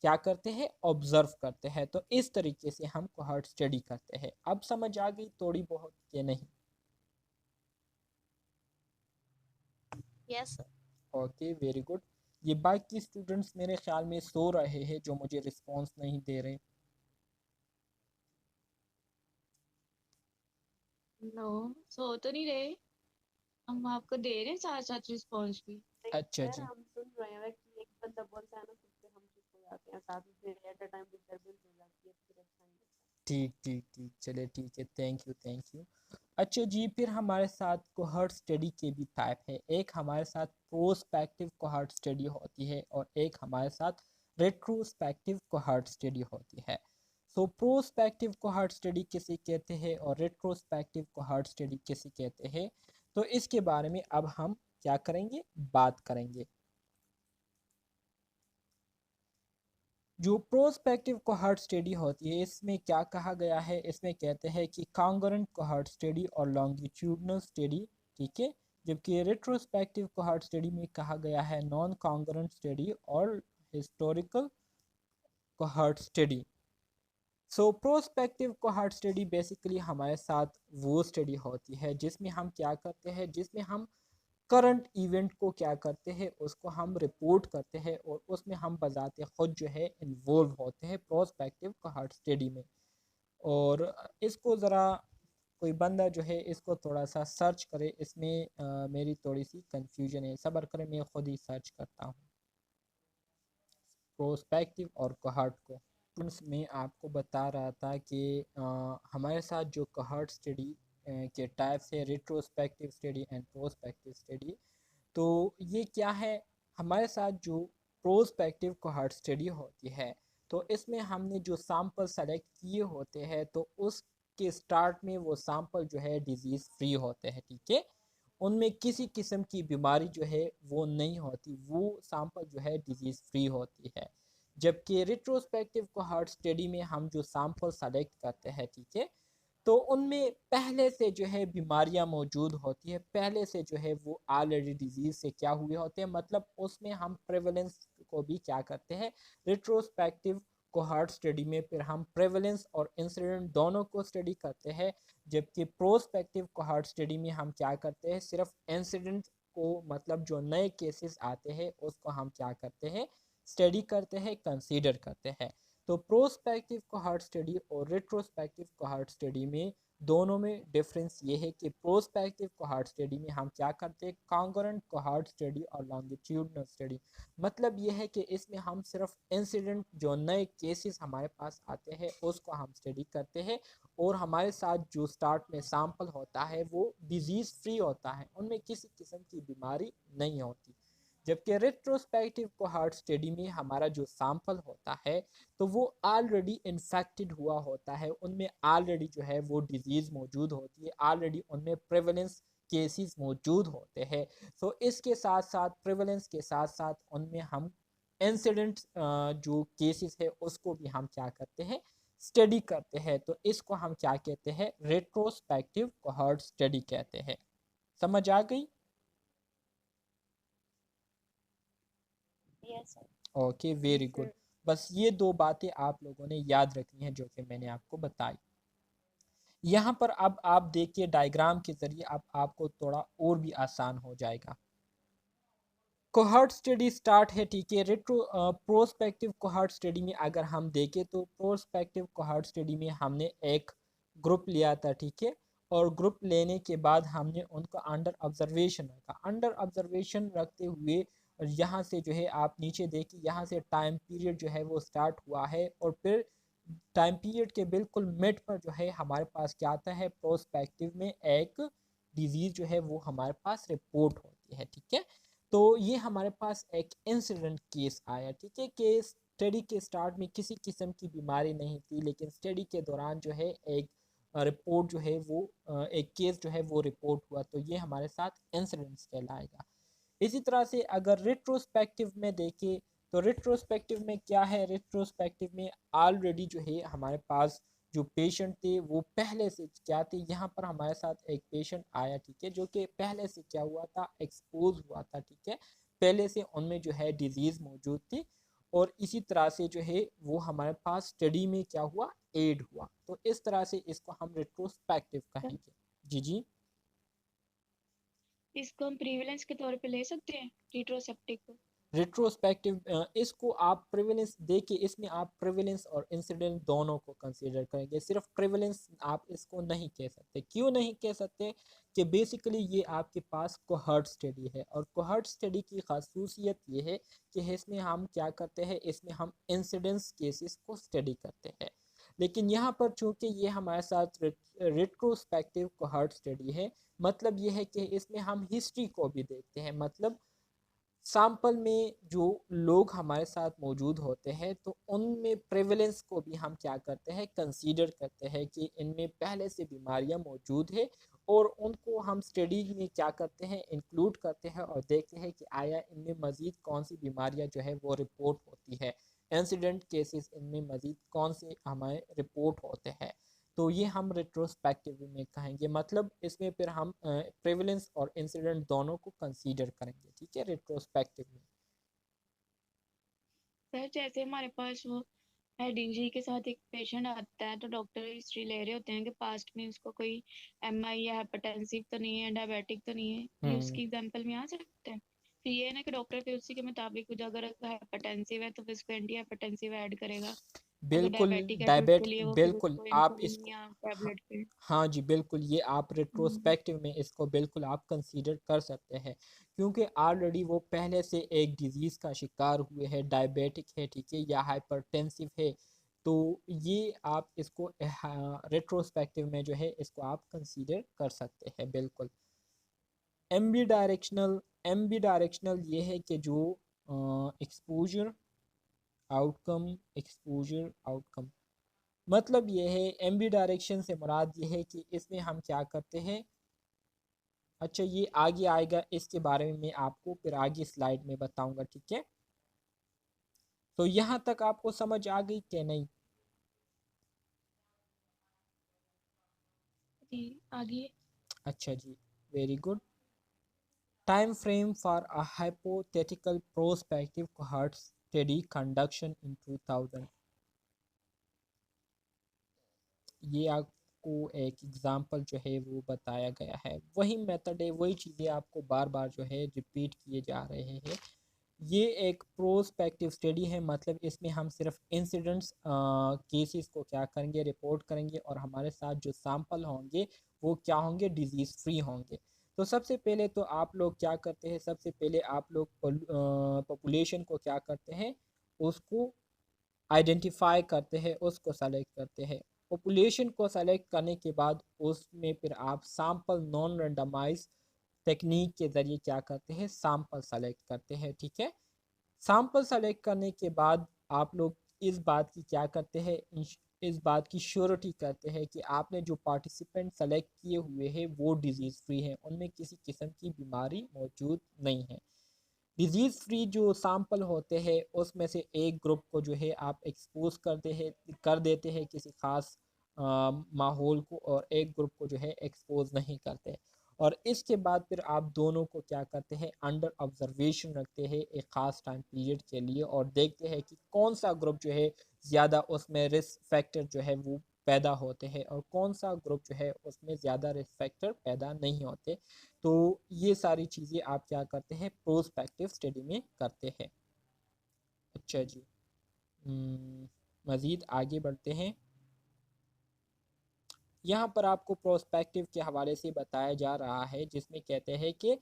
क्या करते हैं, ऑब्जर्व करते हैं। तो इस तरीके से हम कोहॉर्ट स्टडी करते हैं। अब समझ आ गई थोड़ी बहुत कि नहीं? Yes sir. Okay, very good. ये बाकी स्टूडेंट्स मेरे ख्याल में सो रहे हैं जो मुझे रिस्पांस नहीं दे रहे। नो, सो तो नहीं रहे, हम आपको दे रहे हैं साथ साथ रिस्पॉन्स भी। नहीं अच्छा सर, जी, हम सुन रहे हैं कि एक बंदा बोलता है ना कुछ पे हम चुप हो जाते हैं, साथ में फिर एट अ टाइम डिस्टर्बेंस हो जाती है, फिर अच्छा नहीं लगता। ठीक ठीक ठीक, चले ठीक है, थैंक यू थैंक यू। अच्छा जी, फिर हमारे साथ कोहॉर्ट स्टडी के भी टाइप है। एक हमारे साथ प्रोस्पेक्टिव कोहॉर्ट स्टडी होती है, और एक हमारे साथ रेट्रोस्पेक्टिव कोहॉर्ट स्टडी होती है। सो प्रोस्पेक्टिव कोहॉर्ट स्टडी किसे कहते हैं और रेट्रोस्पेक्टिव कोहॉर्ट स्टडी किसे कहते हैं, तो इसके बारे में अब हम क्या करेंगे, बात करेंगे। जो प्रोस्पेक्टिव कोहॉर्ट स्टडी होती है, इसमें क्या कहा गया है, इसमें कहते हैं कि कॉन्ग्रुएंट कोहॉर्ट स्टडी और लॉन्गिट्यूडनल स्टडी, ठीक है। जबकि रेट्रोस्पेक्टिव कोहॉर्ट स्टडी में कहा गया है नॉन कॉन्ग्रुएंट स्टडी और हिस्टोरिकल कोहॉर्ट स्टडी। सो प्रोस्पेक्टिव कोहॉर्ट स्टडी बेसिकली हमारे साथ वो स्टडी होती है जिसमें हम क्या करते हैं, जिसमें हम करंट इवेंट को क्या करते हैं, उसको हम रिपोर्ट करते हैं, और उसमें हम बजाते खुद जो है इन्वॉल्व होते हैं प्रोस्पेक्टिव कोहॉर्ट स्टडी में। और इसको ज़रा कोई बंदा जो है इसको थोड़ा सा सर्च करे, इसमें मेरी थोड़ी सी कंफ्यूजन है, सब्र करें मैं खुद ही सर्च करता हूँ प्रोस्पेक्टिव और कोहॉर्ट को। स्टूडेंट्स, मैं आपको बता रहा था कि हमारे साथ जो कोहॉर्ट स्टडी के टाइप्स है, retrospective study and prospective study. तो ये क्या है, हमारे साथ जो प्रोस्पेक्टिव कोहॉर्ट स्टडी होती है, तो इसमें हमने जो सैंपल सेलेक्ट किए होते हैं, तो उसके स्टार्ट में वो सैंपल जो है डिजीज़ फ्री होते हैं, ठीक है। उनमें किसी किस्म की बीमारी जो है वो नहीं होती, वो सैंपल जो है डिजीज़ फ्री होती है। जबकि रिट्रोस्पेक्टिव कोहॉर्ट स्टडी में हम जो सैंपल सेलेक्ट करते हैं, ठीक है, तो उनमें पहले से जो है बीमारियां मौजूद होती है, पहले से जो है वो ऑलरेडी डिजीज़ से क्या हुए होते हैं, मतलब उसमें हम प्रेवलेंस को भी क्या करते हैं, रिट्रोस्पेक्टिव कोहॉर्ट स्टडी में फिर हम प्रेवलेंस और इंसिडेंट दोनों को स्टडी करते हैं। जबकि प्रोस्पेक्टिव कोहॉर्ट स्टडी में हम क्या करते हैं, सिर्फ इंसिडेंट को, मतलब जो नए केसेस आते हैं उसको हम क्या करते हैं, स्टडी करते हैं, कंसीडर करते हैं। तो प्रोस्पेक्टिव कोहॉर्ट स्टडी और रेट्रोस्पेक्टिव कोहॉर्ट स्टडी में दोनों में डिफरेंस ये है कि प्रोस्पेक्टिव कोहॉर्ट स्टडी में हम क्या करते हैं, कॉन्करेंट कोहॉर्ट स्टडी और लॉन्गिट्यूडनल स्टडी। मतलब ये है कि इसमें हम सिर्फ इंसिडेंट जो नए केसेस हमारे पास आते हैं उसको हम स्टडी करते हैं, और हमारे साथ जो स्टार्ट में सैंपल होता है वो डिजीज़ फ्री होता है, उनमें किसी किस्म की बीमारी नहीं होती। जबकि रेट्रोस्पेक्टिव कोहॉर्ट स्टडी में हमारा जो सैंपल होता है तो वो ऑलरेडी इन्फेक्टेड हुआ होता है, उनमें ऑलरेडी जो है वो डिजीज़ मौजूद होती है, ऑलरेडी उनमें प्रेवलेंस केसेस मौजूद होते हैं। तो इसके साथ साथ प्रेवलेंस के साथ साथ उनमें हम इंसिडेंट जो केसेस है उसको भी हम क्या करते हैं, स्टडी करते हैं। तो इसको हम क्या कहते हैं, रेट्रोस्पेक्टिव कोहॉर्ट स्टडी कहते हैं। समझ आ गई? Yes sir. Okay, very good. बस ये दो बातें आप लोगों ने याद रखनी है जो कि मैंने आपको बताई। यहाँ पर अब आप देखिए डायग्राम के ज़रिए अब आपको थोड़ा और भी आसान हो जाएगा। कोहॉर्ट स्टडी स्टार्ट है, ठीक है। प्रोस्पेक्टिव कोहॉर्ट स्टडी में अगर हम देखें तो प्रोस्पेक्टिव कोहॉर्ट स्टडी में हमने एक ग्रुप लिया था, ठीक है। और ग्रुप लेने के बाद हमने उनको अंडर ऑब्जर्वेशन रखा। अंडर ऑब्जर्वेशन रखते हुए यहाँ से जो है आप नीचे देखिए, यहाँ से टाइम पीरियड जो है वो स्टार्ट हुआ है, और फिर टाइम पीरियड के बिल्कुल मिड पर जो है हमारे पास क्या आता है, प्रोस्पेक्टिव में एक डिजीज़ जो है वो हमारे पास रिपोर्ट होती है, ठीक है। तो ये हमारे पास एक इंसिडेंट केस आया, ठीक है। केस स्टडी के स्टार्ट में किसी किस्म की बीमारी नहीं थी, लेकिन स्टडी के दौरान जो है एक रिपोर्ट जो है वो एक केस जो है वो रिपोर्ट हुआ, तो ये हमारे साथ इंसिडेंट्स कहलाएगा। इसी तरह से अगर रिट्रोस्पेक्टिव में देखें तो रिट्रोस्पेक्टिव में क्या है, रिट्रोस्पेक्टिव में ऑलरेडी जो है हमारे पास जो पेशेंट थे वो पहले से क्या थे, यहाँ पर हमारे साथ एक पेशेंट आया, ठीक है, जो कि पहले से क्या हुआ था, एक्सपोज हुआ था, ठीक है। पहले से उनमें जो है डिजीज़ मौजूद थी, और इसी तरह से जो है वो हमारे पास स्टडी में क्या हुआ, एड हुआ। तो इस तरह से इसको हम रिट्रोस्पेक्टिव कहेंगे। जी जी। इसको हम प्रीविलेंस के तौर पे ले सकते हैं रिट्रोसेप्टिक को। रिट्रोस्पेक्टिव इसको आप प्रिविलेंस देखिए, इसमें आप प्रिविलेंस और इंसिडेंट दोनों को कंसीडर करेंगे, सिर्फ प्रिविलेंस आप इसको नहीं कह सकते। क्यों नहीं कह सकते, कि बेसिकली ये आपके पास कोहॉर्ट स्टडी है, और कोहॉर्ट स्टडी की खासूसियत ये है कि इसमें हम क्या करते हैं, इसमें हम इंसिडेंस केसेस को स्टडी करते हैं। लेकिन यहाँ पर चूंकि ये हमारे साथ रिट्रोस्पेक्टिव कोहॉर्ट स्टडी है, मतलब ये है कि इसमें हम हिस्ट्री को भी देखते हैं। मतलब सैंपल में जो लोग हमारे साथ मौजूद होते हैं तो उनमें प्रेवलेंस को भी हम क्या करते हैं, कंसीडर करते हैं कि इनमें पहले से बीमारियां मौजूद है, और उनको हम स्टडी में क्या करते हैं, इंक्लूड करते हैं, और देखते हैं कि आया इनमें मज़ीद कौन सी बीमारियां जो है वो रिपोर्ट होती है, इंसिडेंट केसेस इनमें मज़ीद कौन से हमारे रिपोर्ट होते हैं। तो ये हम रिट्रोस्पेक्टिव में कहेंगे, मतलब इसमें फिर हम प्रेवलेंस और इंसिडेंट दोनों को कंसीडर करेंगे, ठीक है, रिट्रोस्पेक्टिव में। सर जैसे हमारे पास वो हेड इंजरी के साथ एक पेशेंट आता है, तो डॉक्टर हिस्ट्री ले रहे होते हैं कि पास्ट में उसको कोई एमआई या हाइपरटेंसिव तो नहीं है, डायबिटिक तो नहीं है, ये उसकी एग्जांपल में आ सकते हैं। फिर ये है ना कि डॉक्टर फिर उसी के मुताबिक अगर हाइपरटेंसिव है तो फिर उसको एंटी हाइपरटेंसिव ऐड करेगा, अगर बिल्कुल डायबिटिक है तो उसके लिए डायबिटिक, वो फिर बिल्कुल उसको आप इंसुलिन इसको, या टैबलेट पे। हाँ जी बिल्कुल, ये आप रेट्रोस्पेक्टिव में इसको बिल्कुल आप कंसीडर कर सकते हैं, क्योंकि ऑलरेडी वो पहले से एक डिजीज़ का शिकार हुए हैं, डायबिटिक है, ठीक है, या हाइपरटेंसिव है। तो ये आप इसको रेट्रोस्पेक्टिव में जो है इसको आप कंसीडर कर सकते हैं, बिल्कुल। एम बी डायरेक्शनल ये है कि जो एक्सपोजर आउटकम, मतलब ये है एमबी डायरेक्शन से मुराद ये है कि इसमें हम क्या करते हैं। अच्छा, ये आगे आएगा, इसके बारे में मैं आपको फिर आगे स्लाइड में बताऊंगा, ठीक है। तो यहाँ तक आपको समझ आ गई कि नहीं? जी आगे। अच्छा जी, very good. Time frame for a hypothetical prospective cohort study conduction in 2000। ये आपको एक एग्जांपल जो है वो बताया गया है, वही मेथड है, वही चीज़ें आपको बार बार जो है रिपीट किए जा रहे हैं। ये एक प्रोस्पेक्टिव स्टडी है, मतलब इसमें हम सिर्फ इंसिडेंट्स केसेस को क्या करेंगे, रिपोर्ट करेंगे, और हमारे साथ जो सैंपल होंगे वो क्या होंगे, डिजीज़ फ्री होंगे। तो सबसे पहले तो आप लोग क्या करते हैं, सबसे पहले आप लोग पॉपुलेशन को क्या करते हैं, उसको आइडेंटिफाई करते हैं, उसको सेलेक्ट करते हैं। पॉपुलेशन को सेलेक्ट करने के बाद उसमें फिर आप सैंपल नॉन रेंडमाइज टेक्निक के ज़रिए क्या करते हैं, सैंपल सेलेक्ट करते हैं, ठीक है। सैंपल सेलेक्ट करने के बाद आप लोग इस बात की क्या करते हैं, इस बात की श्योरिटी करते हैं कि आपने जो पार्टिसिपेंट सेलेक्ट किए हुए हैं वो डिजीज़ फ्री हैं, उनमें किसी किस्म की बीमारी मौजूद नहीं है। डिजीज़ फ्री जो सैंपल होते हैं उसमें से एक ग्रुप को जो है आप एक्सपोज करते हैं, कर देते हैं किसी ख़ास माहौल को, और एक ग्रुप को जो है एक्सपोज नहीं करते। और इसके बाद फिर आप दोनों को क्या करते हैं, अंडर ऑब्जर्वेशन रखते हैं एक ख़ास टाइम पीरियड के लिए, और देखते हैं कि कौन सा ग्रुप जो है ज़्यादा उसमें रिस्क फैक्टर जो है वो पैदा होते हैं, और कौन सा ग्रुप जो है उसमें ज़्यादा रिस्क फैक्टर पैदा नहीं होते। तो ये सारी चीज़ें आप क्या करते हैं, प्रोस्पेक्टिव स्टडी में करते हैं। अच्छा जी, मज़ीद आगे बढ़ते हैं। यहाँ पर आपको प्रोस्पेक्टिव के हवाले से बताया जा रहा है, जिसमें कहते हैं कि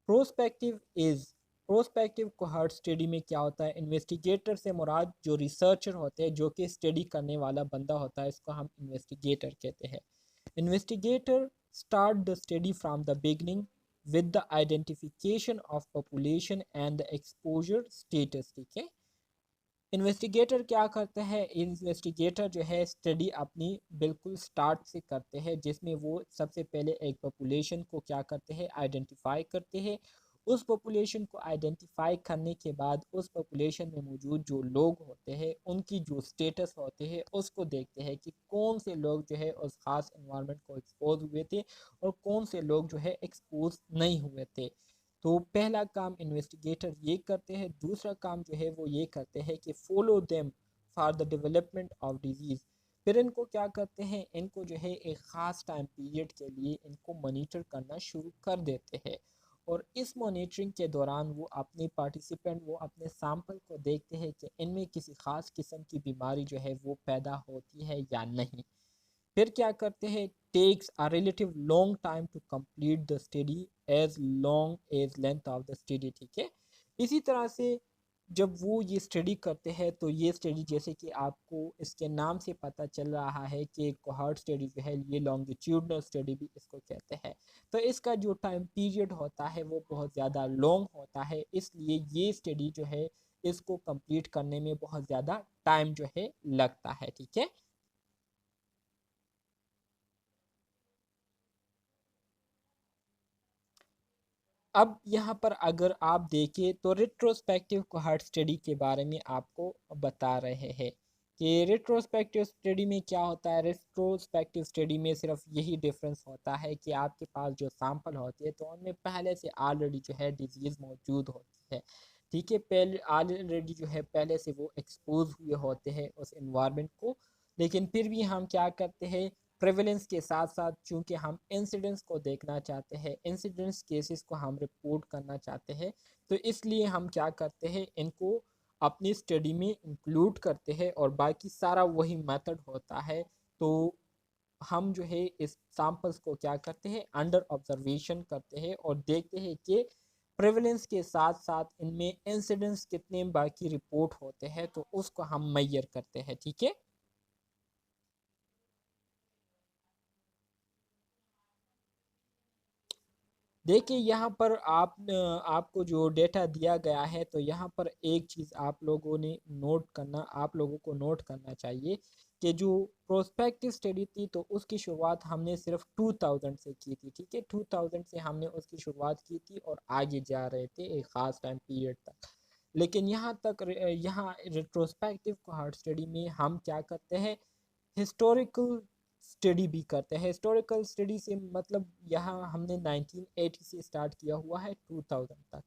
prospective is prospective cohort study में क्या होता है, इन्वेस्टिगेटर से मुराद जो रिसर्चर होते हैं, जो कि स्टडी करने वाला बंदा होता है, इसको हम इन्वेस्टिगेटर कहते हैं। Investigator start the study from the beginning with the identification of population and the exposure status, ठीक है। इन्वेस्टिगेटर क्या करते हैं, इन्वेस्टिगेटर जो है स्टडी अपनी बिल्कुल स्टार्ट से करते हैं, जिसमें वो सबसे पहले एक पॉपुलेशन को क्या करते हैं, आइडेंटिफाई करते हैं। उस पॉपुलेशन को आइडेंटिफाई करने के बाद उस पॉपुलेशन में मौजूद जो लोग होते हैं उनकी जो स्टेटस होते हैं उसको देखते हैं कि कौन से लोग जो है उस ख़ास इन्वायरमेंट को एक्सपोज हुए थे और कौन से लोग जो है एक्सपोज नहीं हुए थे। तो पहला काम इन्वेस्टिगेटर ये करते हैं। दूसरा काम जो है वो ये करते हैं कि follow them for the development of disease. फिर इनको क्या करते हैं, इनको जो है एक ख़ास टाइम पीरियड के लिए इनको मॉनिटर करना शुरू कर देते हैं, और इस मॉनिटरिंग के दौरान वो अपने पार्टिसिपेंट, वो अपने सैंपल को देखते हैं कि इनमें किसी ख़ास किस्म की बीमारी जो है वो पैदा होती है या नहीं। फिर क्या करते हैं, takes a relative long time to complete the study as long as length of the study, ठीक है। इसी तरह से जब वो ये स्टडी करते हैं तो ये स्टडी, जैसे कि आपको इसके नाम से पता चल रहा है कि कोहॉर्ट स्टडी जो है ये लॉन्गिट्यूडनल स्टडी भी इसको कहते हैं, तो इसका जो टाइम पीरियड होता है वो बहुत ज़्यादा लॉन्ग होता है, इसलिए ये स्टडी जो है इसको कंप्लीट करने में बहुत ज़्यादा टाइम जो है लगता है, ठीक है। अब यहाँ पर अगर आप देखें तो रिट्रोस्पेक्टिव कोहॉर्ट स्टडी के बारे में आपको बता रहे हैं कि रिट्रोस्पेक्टिव स्टडी में क्या होता है। रिट्रोस्पेक्टिव स्टडी में सिर्फ यही डिफरेंस होता है कि आपके पास जो सैंपल होते हैं तो उनमें पहले से ऑलरेडी जो है डिजीज़ मौजूद होती है, ठीक है। पहले ऑलरेडी जो है पहले से वो एक्सपोज हुए होते हैं उस इन्वायरमेंट को, लेकिन फिर भी हम क्या करते हैं, प्रेवलेंस के साथ साथ चूंकि हम इंसिडेंट्स को देखना चाहते हैं, इंसिडेंट्स केसेस को हम रिपोर्ट करना चाहते हैं, तो इसलिए हम क्या करते हैं, इनको अपनी स्टडी में इंक्लूड करते हैं, और बाकी सारा वही मेथड होता है। तो हम जो है इस सैंपल्स को क्या करते हैं, अंडर ऑब्जर्वेशन करते हैं और देखते हैं कि प्रेवलेंस के साथ साथ इनमें इंसिडेंट्स कितने बाकी रिपोर्ट होते हैं, तो उसको हम मैयर करते हैं, ठीक है। देखिए यहाँ पर आपको जो डेटा दिया गया है, तो यहाँ पर एक चीज़ आप लोगों को नोट करना चाहिए कि जो प्रोस्पेक्टिव स्टडी थी तो उसकी शुरुआत हमने सिर्फ 2000 से की थी, ठीक है। 2000 से हमने उसकी शुरुआत की थी और आगे जा रहे थे एक ख़ास टाइम पीरियड तक। लेकिन यहाँ रिट्रोस्पेक्टिव कोहॉर्ट स्टडी में हम क्या करते हैं, हिस्टोरिकल स्टडी भी करते हैं। हिस्टोरिकल स्टडी से मतलब यहाँ हमने 1980 से स्टार्ट किया हुआ है 2000 तक।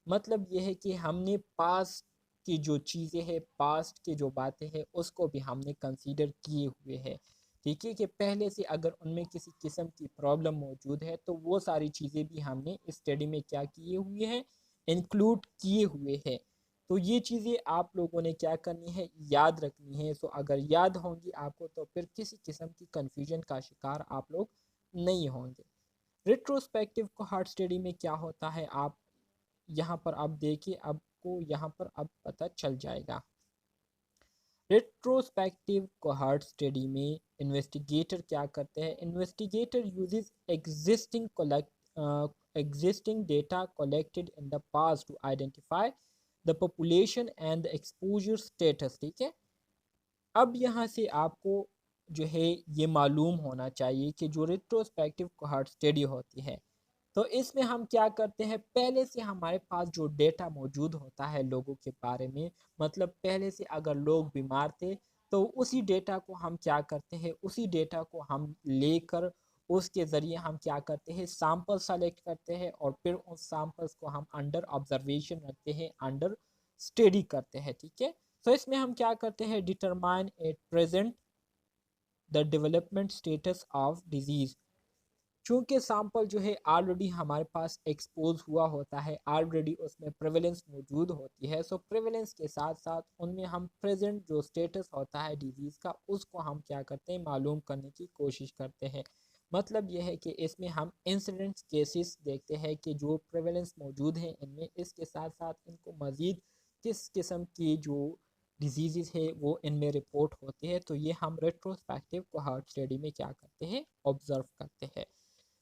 मतलब ये है कि हमने पास्ट की जो चीज़ें हैं, पास्ट की जो बातें हैं, उसको भी हमने कंसीडर किए हुए हैं, ठीक है। कि पहले से अगर उनमें किसी किस्म की प्रॉब्लम मौजूद है तो वो सारी चीज़ें भी हमने इस स्टडी में क्या किए हुए हैं, इंक्लूड किए हुए हैं। तो ये चीज़ें आप लोगों ने क्या करनी है, याद रखनी है। सो अगर याद होंगी आपको तो फिर किसी किस्म की कन्फ्यूजन का शिकार आप लोग नहीं होंगे। रिट्रोस्पेक्टिव कोहॉर्ट स्टडी में क्या होता है, आप यहाँ पर आप देखिए, आपको यहाँ पर अब पता चल जाएगा। रेट्रोस्पेक्टिव कोहॉर्ट स्टडी में इन्वेस्टिगेटर क्या करते हैं, investigator uses existing data collected in the past to identify the population and the exposure status। ठीक है, अब यहाँ से आपको जो है ये मालूम होना चाहिए कि जो रिट्रोस्पेक्टिव कोहॉर्ट स्टडी होती है, तो इसमें हम क्या करते हैं, पहले से हमारे पास जो डेटा मौजूद होता है लोगों के बारे में, मतलब पहले से अगर लोग बीमार थे तो उसी डेटा को हम क्या करते हैं, उसी डेटा को हम लेकर उसके ज़रिए हम क्या करते हैं, सैंपल सेलेक्ट करते हैं और फिर उन सैंपल्स को हम अंडर ऑब्जर्वेशन रखते हैं, अंडर स्टडी करते हैं। ठीक है, तो इसमें हम क्या करते हैं, determine at present the development status of disease. चूँकि सैंपल जो है ऑलरेडी हमारे पास एक्सपोज हुआ होता है, ऑलरेडी उसमें प्रेवलेंस मौजूद होती है, सो प्रेवलेंस के साथ साथ उनमें हम प्रेजेंट जो स्टेटस होता है डिजीज़ का, उसको हम क्या करते हैं, मालूम करने की कोशिश करते हैं। मतलब यह है कि इसमें हम इंसिडेंट्स केसेस देखते हैं कि जो प्रेवलेंस मौजूद है इनमें, इसके साथ साथ इनको मज़ीद किस किस्म की जो डिजीज़ है वो इनमें रिपोर्ट होती है। तो ये हम रेट्रोस्पेक्टिव कोहॉर्ट स्टडी में क्या करते हैं, ऑब्जर्व करते हैं।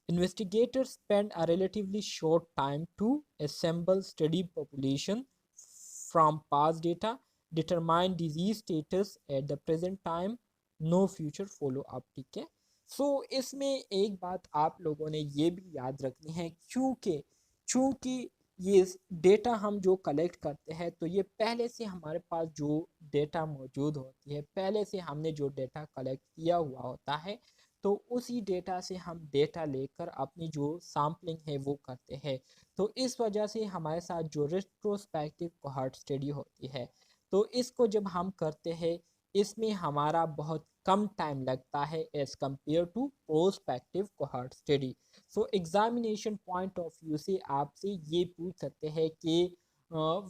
Investigators spend a relatively short time to assemble study population from past data, determine disease status at the present time, no future follow up। ठीक है, सो इसमें एक बात आप लोगों ने ये भी याद रखनी है, क्योंकि चूँकि ये डेटा हम जो कलेक्ट करते हैं तो ये पहले से हमारे पास जो डेटा मौजूद होती है, पहले से हमने जो डेटा कलेक्ट किया हुआ होता है, तो उसी डेटा से हम डेटा लेकर अपनी जो सैम्पलिंग है वो करते हैं। तो इस वजह से हमारे साथ जो रेट्रोस्पेक्टिव कोहॉर्ट स्टडी होती है, तो इसको जब हम करते हैं इसमें हमारा बहुत कम टाइम लगता है as compare to prospective cohort study. So examination point of view से आपसे ये पूछ सकते हैं कि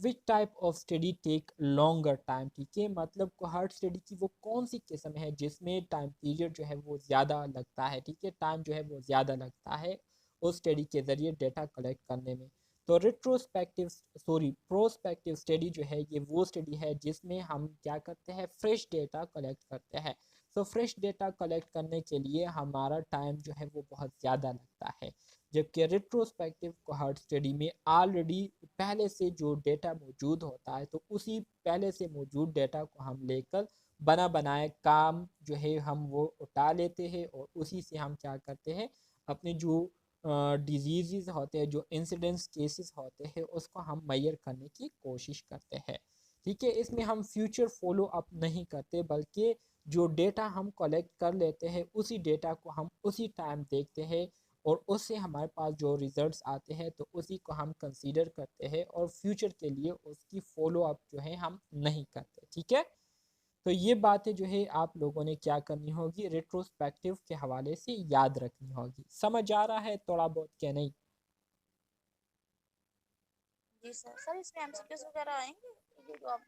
which type of study take longer time. ठीक है, मतलब कोहॉर्ट स्टडी की वो कौन सी किस्म है जिसमें टाइम पीरियड जो है वो ज़्यादा लगता है। ठीक है, टाइम जो है वो ज़्यादा लगता है उस स्टडी के ज़रिए डेटा कलेक्ट करने में। तो प्रोस्पेक्टिव स्टडी जो है ये वो स्टडी है जिसमें हम क्या करते हैं, फ्रेश डेटा कलेक्ट करते हैं। तो फ्रेश डेटा कलेक्ट करने के लिए हमारा टाइम जो है वो बहुत ज़्यादा लगता है, जबकि रेट्रोस्पेक्टिव कोहॉर्ट स्टडी में ऑलरेडी पहले से जो डेटा मौजूद होता है, तो उसी पहले से मौजूद डेटा को हम लेकर बना बनाए काम जो है हम वो उठा लेते हैं और उसी से हम क्या करते हैं, अपने जो डिजीज़ होते हैं, जो इंसिडेंस केसेस होते हैं, उसको हम मैयर करने की कोशिश करते हैं। ठीक है, इसमें हम फ्यूचर फॉलो अप नहीं करते, बल्कि जो डेटा हम कलेक्ट कर लेते हैं उसी डेटा को हम उसी टाइम देखते हैं और उससे हमारे पास जो रिजल्ट्स आते हैं तो उसी को हम कंसीडर करते हैं और फ्यूचर के लिए उसकी फॉलो अप जो है हम नहीं करते। ठीक है, तो ये बातें जो है आप लोगों ने क्या करनी होगी, रेट्रोस्पेक्टिव के हवाले से याद रखनी होगी। समझ आ रहा है थोड़ा बहुत क्या नहीं? जी सर। सर इसमें एमसीक्यूज वगैरह आएंगे, ये जो आप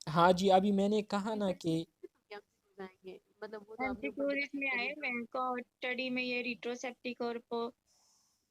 हाँ जी, अभी मैंने कहा ना कि क्या जाएंगे, मतलब वो तो आपने ऊपर एमसीक्यूज इसमें आए हुए कोहॉर्ट स्टडी में, ये रिट्रोस्पेक्टिव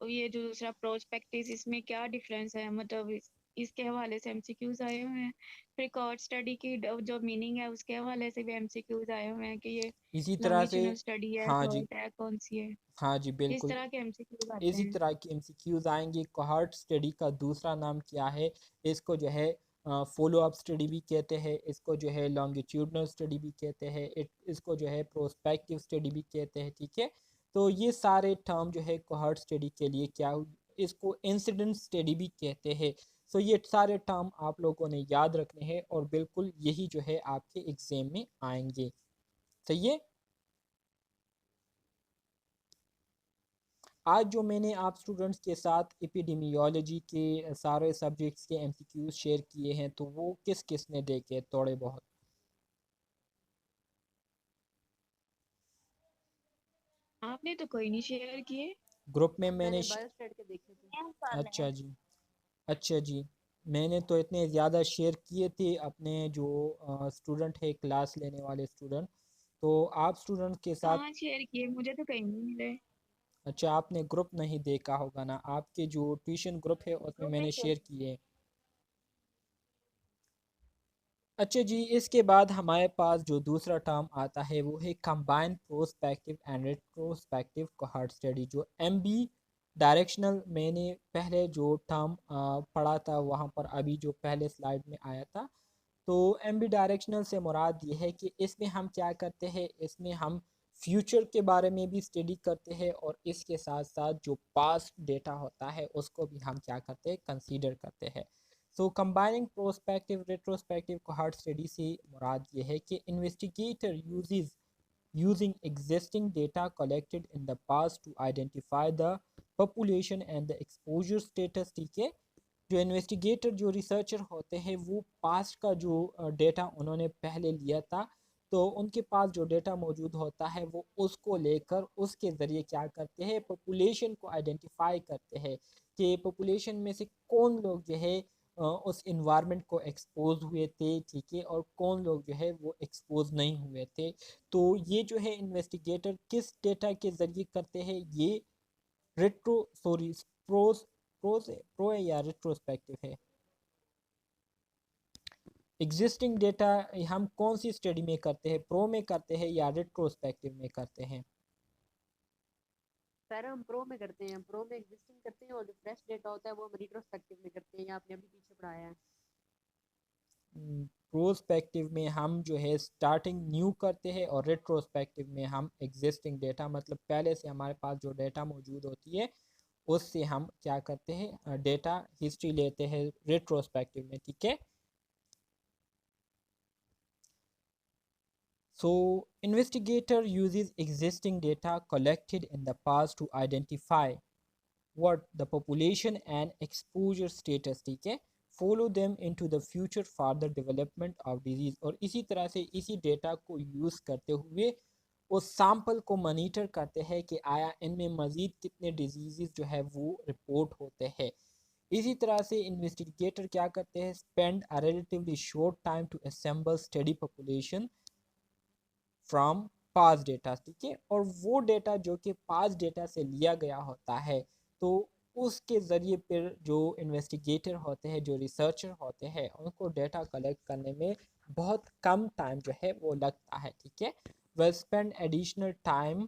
और ये जो दूसरा प्रोस्पेक्टिव, इसमें क्या डिफरेंस है, मतलब इसके हवाले से एमसीक्यूज आए हुए हैं। फिर कोहॉर्ट स्टडी की जो मीनिंग है उसके हवाले से भी एमसीक्यूज आए हुए हैं कि ये इसी तरह से, लॉन्गिट्यूडनल स्टडी है, हाँ जी, कोहॉर्ट है, कौन सी है। हाँ जी इस बिल्कुल, तरह के एमसीक्यूज आते इसी हैं। तरह की एमसीक्यूज आएंगे। कोहॉर्ट स्टडी का दूसरा नाम क्या है, इसको जो है फॉलो अप स्टडी भी कहते हैं, इसको जो है लॉन्गिट्यूडनल स्टडी भी कहते हैं, इसको जो है प्रोस्पेक्टिव स्टडी भी कहते हैं। ठीक है, तो ये सारे टर्म जो है कोहॉर्ट स्टडी के लिए क्या, इसको इंसिडेंट स्टडी भी कहते हैं। सो ये सारे टर्म आप लोगों ने याद रखने हैं और बिल्कुल यही जो है आपके एग्जाम में आएंगे। सही है, आज जो मैंने आप स्टूडेंट्स के साथ एपिडेमियोलॉजी के सारे सब्जेक्ट्स के एमसीक्यूज शेयर किए हैं, तो वो किस किस ने देखे थोड़े बहुत? आपने तो कोई नहीं शेयर किए। ग्रुप में मैंने बायोस्टैट के देखे थे। कर लें। अच्छा जी, अच्छा जी, मैंने तो इतने ज़्यादा शेयर किए थे अपने जो स्टूडेंट है, क्लास लेने वाले स्टूडेंट, तो आप स्टूडेंट के साथ। कहाँ शेयर किए, मुझे तो कहीं नहीं मिले। अच्छा, आपने ग्रुप नहीं देखा होगा ना, आपके जो ट्यूशन ग्रुप है उसमें ग्रुप में मैंने शेयर। शेयर किए। अच्छा जी, इसके बाद हमारे पास जो दूसरा टर्म आता है वो है combined prospective and retrospective cohort study, जो एमबी डायरेक्शनल। मैंने पहले जो टर्म पढ़ा था वहाँ पर, अभी जो पहले स्लाइड में आया था, तो एमबी डायरेक्शनल से मुराद ये है कि इसमें हम क्या करते हैं, इसमें हम फ्यूचर के बारे में भी स्टडी करते हैं और इसके साथ साथ जो पास्ट डेटा होता है उसको भी हम क्या करते हैं, कंसीडर करते हैं। So combining prospective retrospective cohort study से मुराद ये है कि investigator uses using existing data collected in the past to identify the population and the exposure status। ठीक है, जो इन्वेस्टिगेटर, जो रिसर्चर होते हैं, वो पास्ट का जो डेटा उन्होंने पहले लिया था, तो उनके पास जो डेटा मौजूद होता है वो उसको लेकर उसके ज़रिए क्या करते हैं, पॉपुलेशन को आइडेंटिफाई करते हैं कि पॉपुलेशन में से कौन लोग जो है उस इन्वायरमेंट को एक्सपोज हुए थे, ठीक है, और कौन लोग जो है वो एक्सपोज नहीं हुए थे। तो ये जो है इन्वेस्टिगेटर किस डेटा के ज़रिए करते हैं, ये retro sorry pros pros pro है या रेट्रोस्पेक्टिव है। एग्जिस्टिंग डेटा हम कौन सी स्टडी में करते हैं, प्रो में करते हैं या रेट्रोस्पेक्टिव में करते हैं। सर हम प्रो में करते हैं, प्रो में एग्जिस्टिंग करते हैं, और जो फ्रेश डेटा होता है वो हम रिट्रोस्पेक्टिव में करते हैं, ये आपने अभी पीछे पढ़ाया है। प्रोस्पेक्टिव में हम जो है स्टार्टिंग न्यू करते हैं और रेट्रोस्पेक्टिव में हम एग्जिस्टिंग डेटा, मतलब पहले से हमारे पास जो डेटा मौजूद होती है उससे हम क्या करते हैं, डेटा हिस्ट्री लेते हैं रेट्रोस्पेक्टिव में। ठीक है, so investigator uses existing data collected in the past to identify what the population and exposure status, ठीक है, follow them into the future further development of disease। और इसी तरह से इसी डेटा को यूज़ करते हुए उस सैंपल को मॉनिटर करते हैं कि आया इनमें मज़ीद कितने डिजीज़ जो है वो रिपोर्ट होते हैं। इसी तरह से इन्वेस्टिगेटर क्या करते हैं, spend a relatively short time to assemble study population from past data, ठीक है, और वो डेटा जो कि पास डेटा से लिया गया होता है, तो उसके ज़रिए फिर जो इन्वेस्टिगेटर होते हैं, जो रिसर्चर होते हैं, उनको डेटा कलेक्ट करने में बहुत कम टाइम जो है वो लगता है। ठीक है, well spend additional time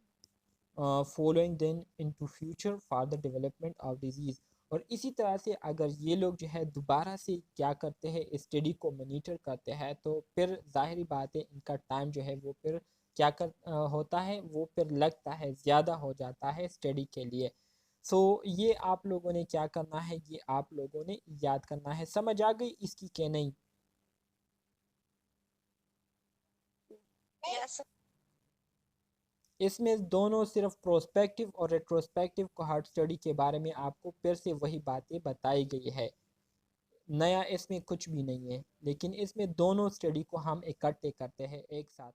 following then into future for the development of disease. और इसी तरह से अगर ये लोग जो है दोबारा से क्या करते हैं, स्टडी को मॉनिटर करते हैं, तो फिर ज़ाहिरी बात है इनका टाइम जो है वो फिर क्या कर होता है, वो फिर लगता है, ज़्यादा हो जाता है स्टडी के लिए। सो ये आप लोगों ने क्या करना है, ये आप लोगों ने याद करना है। समझ आ गई इसकी कि नहीं। यस। इसमें दोनों सिर्फ प्रोस्पेक्टिव और रेट्रोस्पेक्टिव कोहॉर्ट स्टडी के बारे में आपको फिर से वही बातें बताई गई है, नया इसमें कुछ भी नहीं है, लेकिन इसमें दोनों स्टडी को हम इकट्ठे करते हैं एक साथ।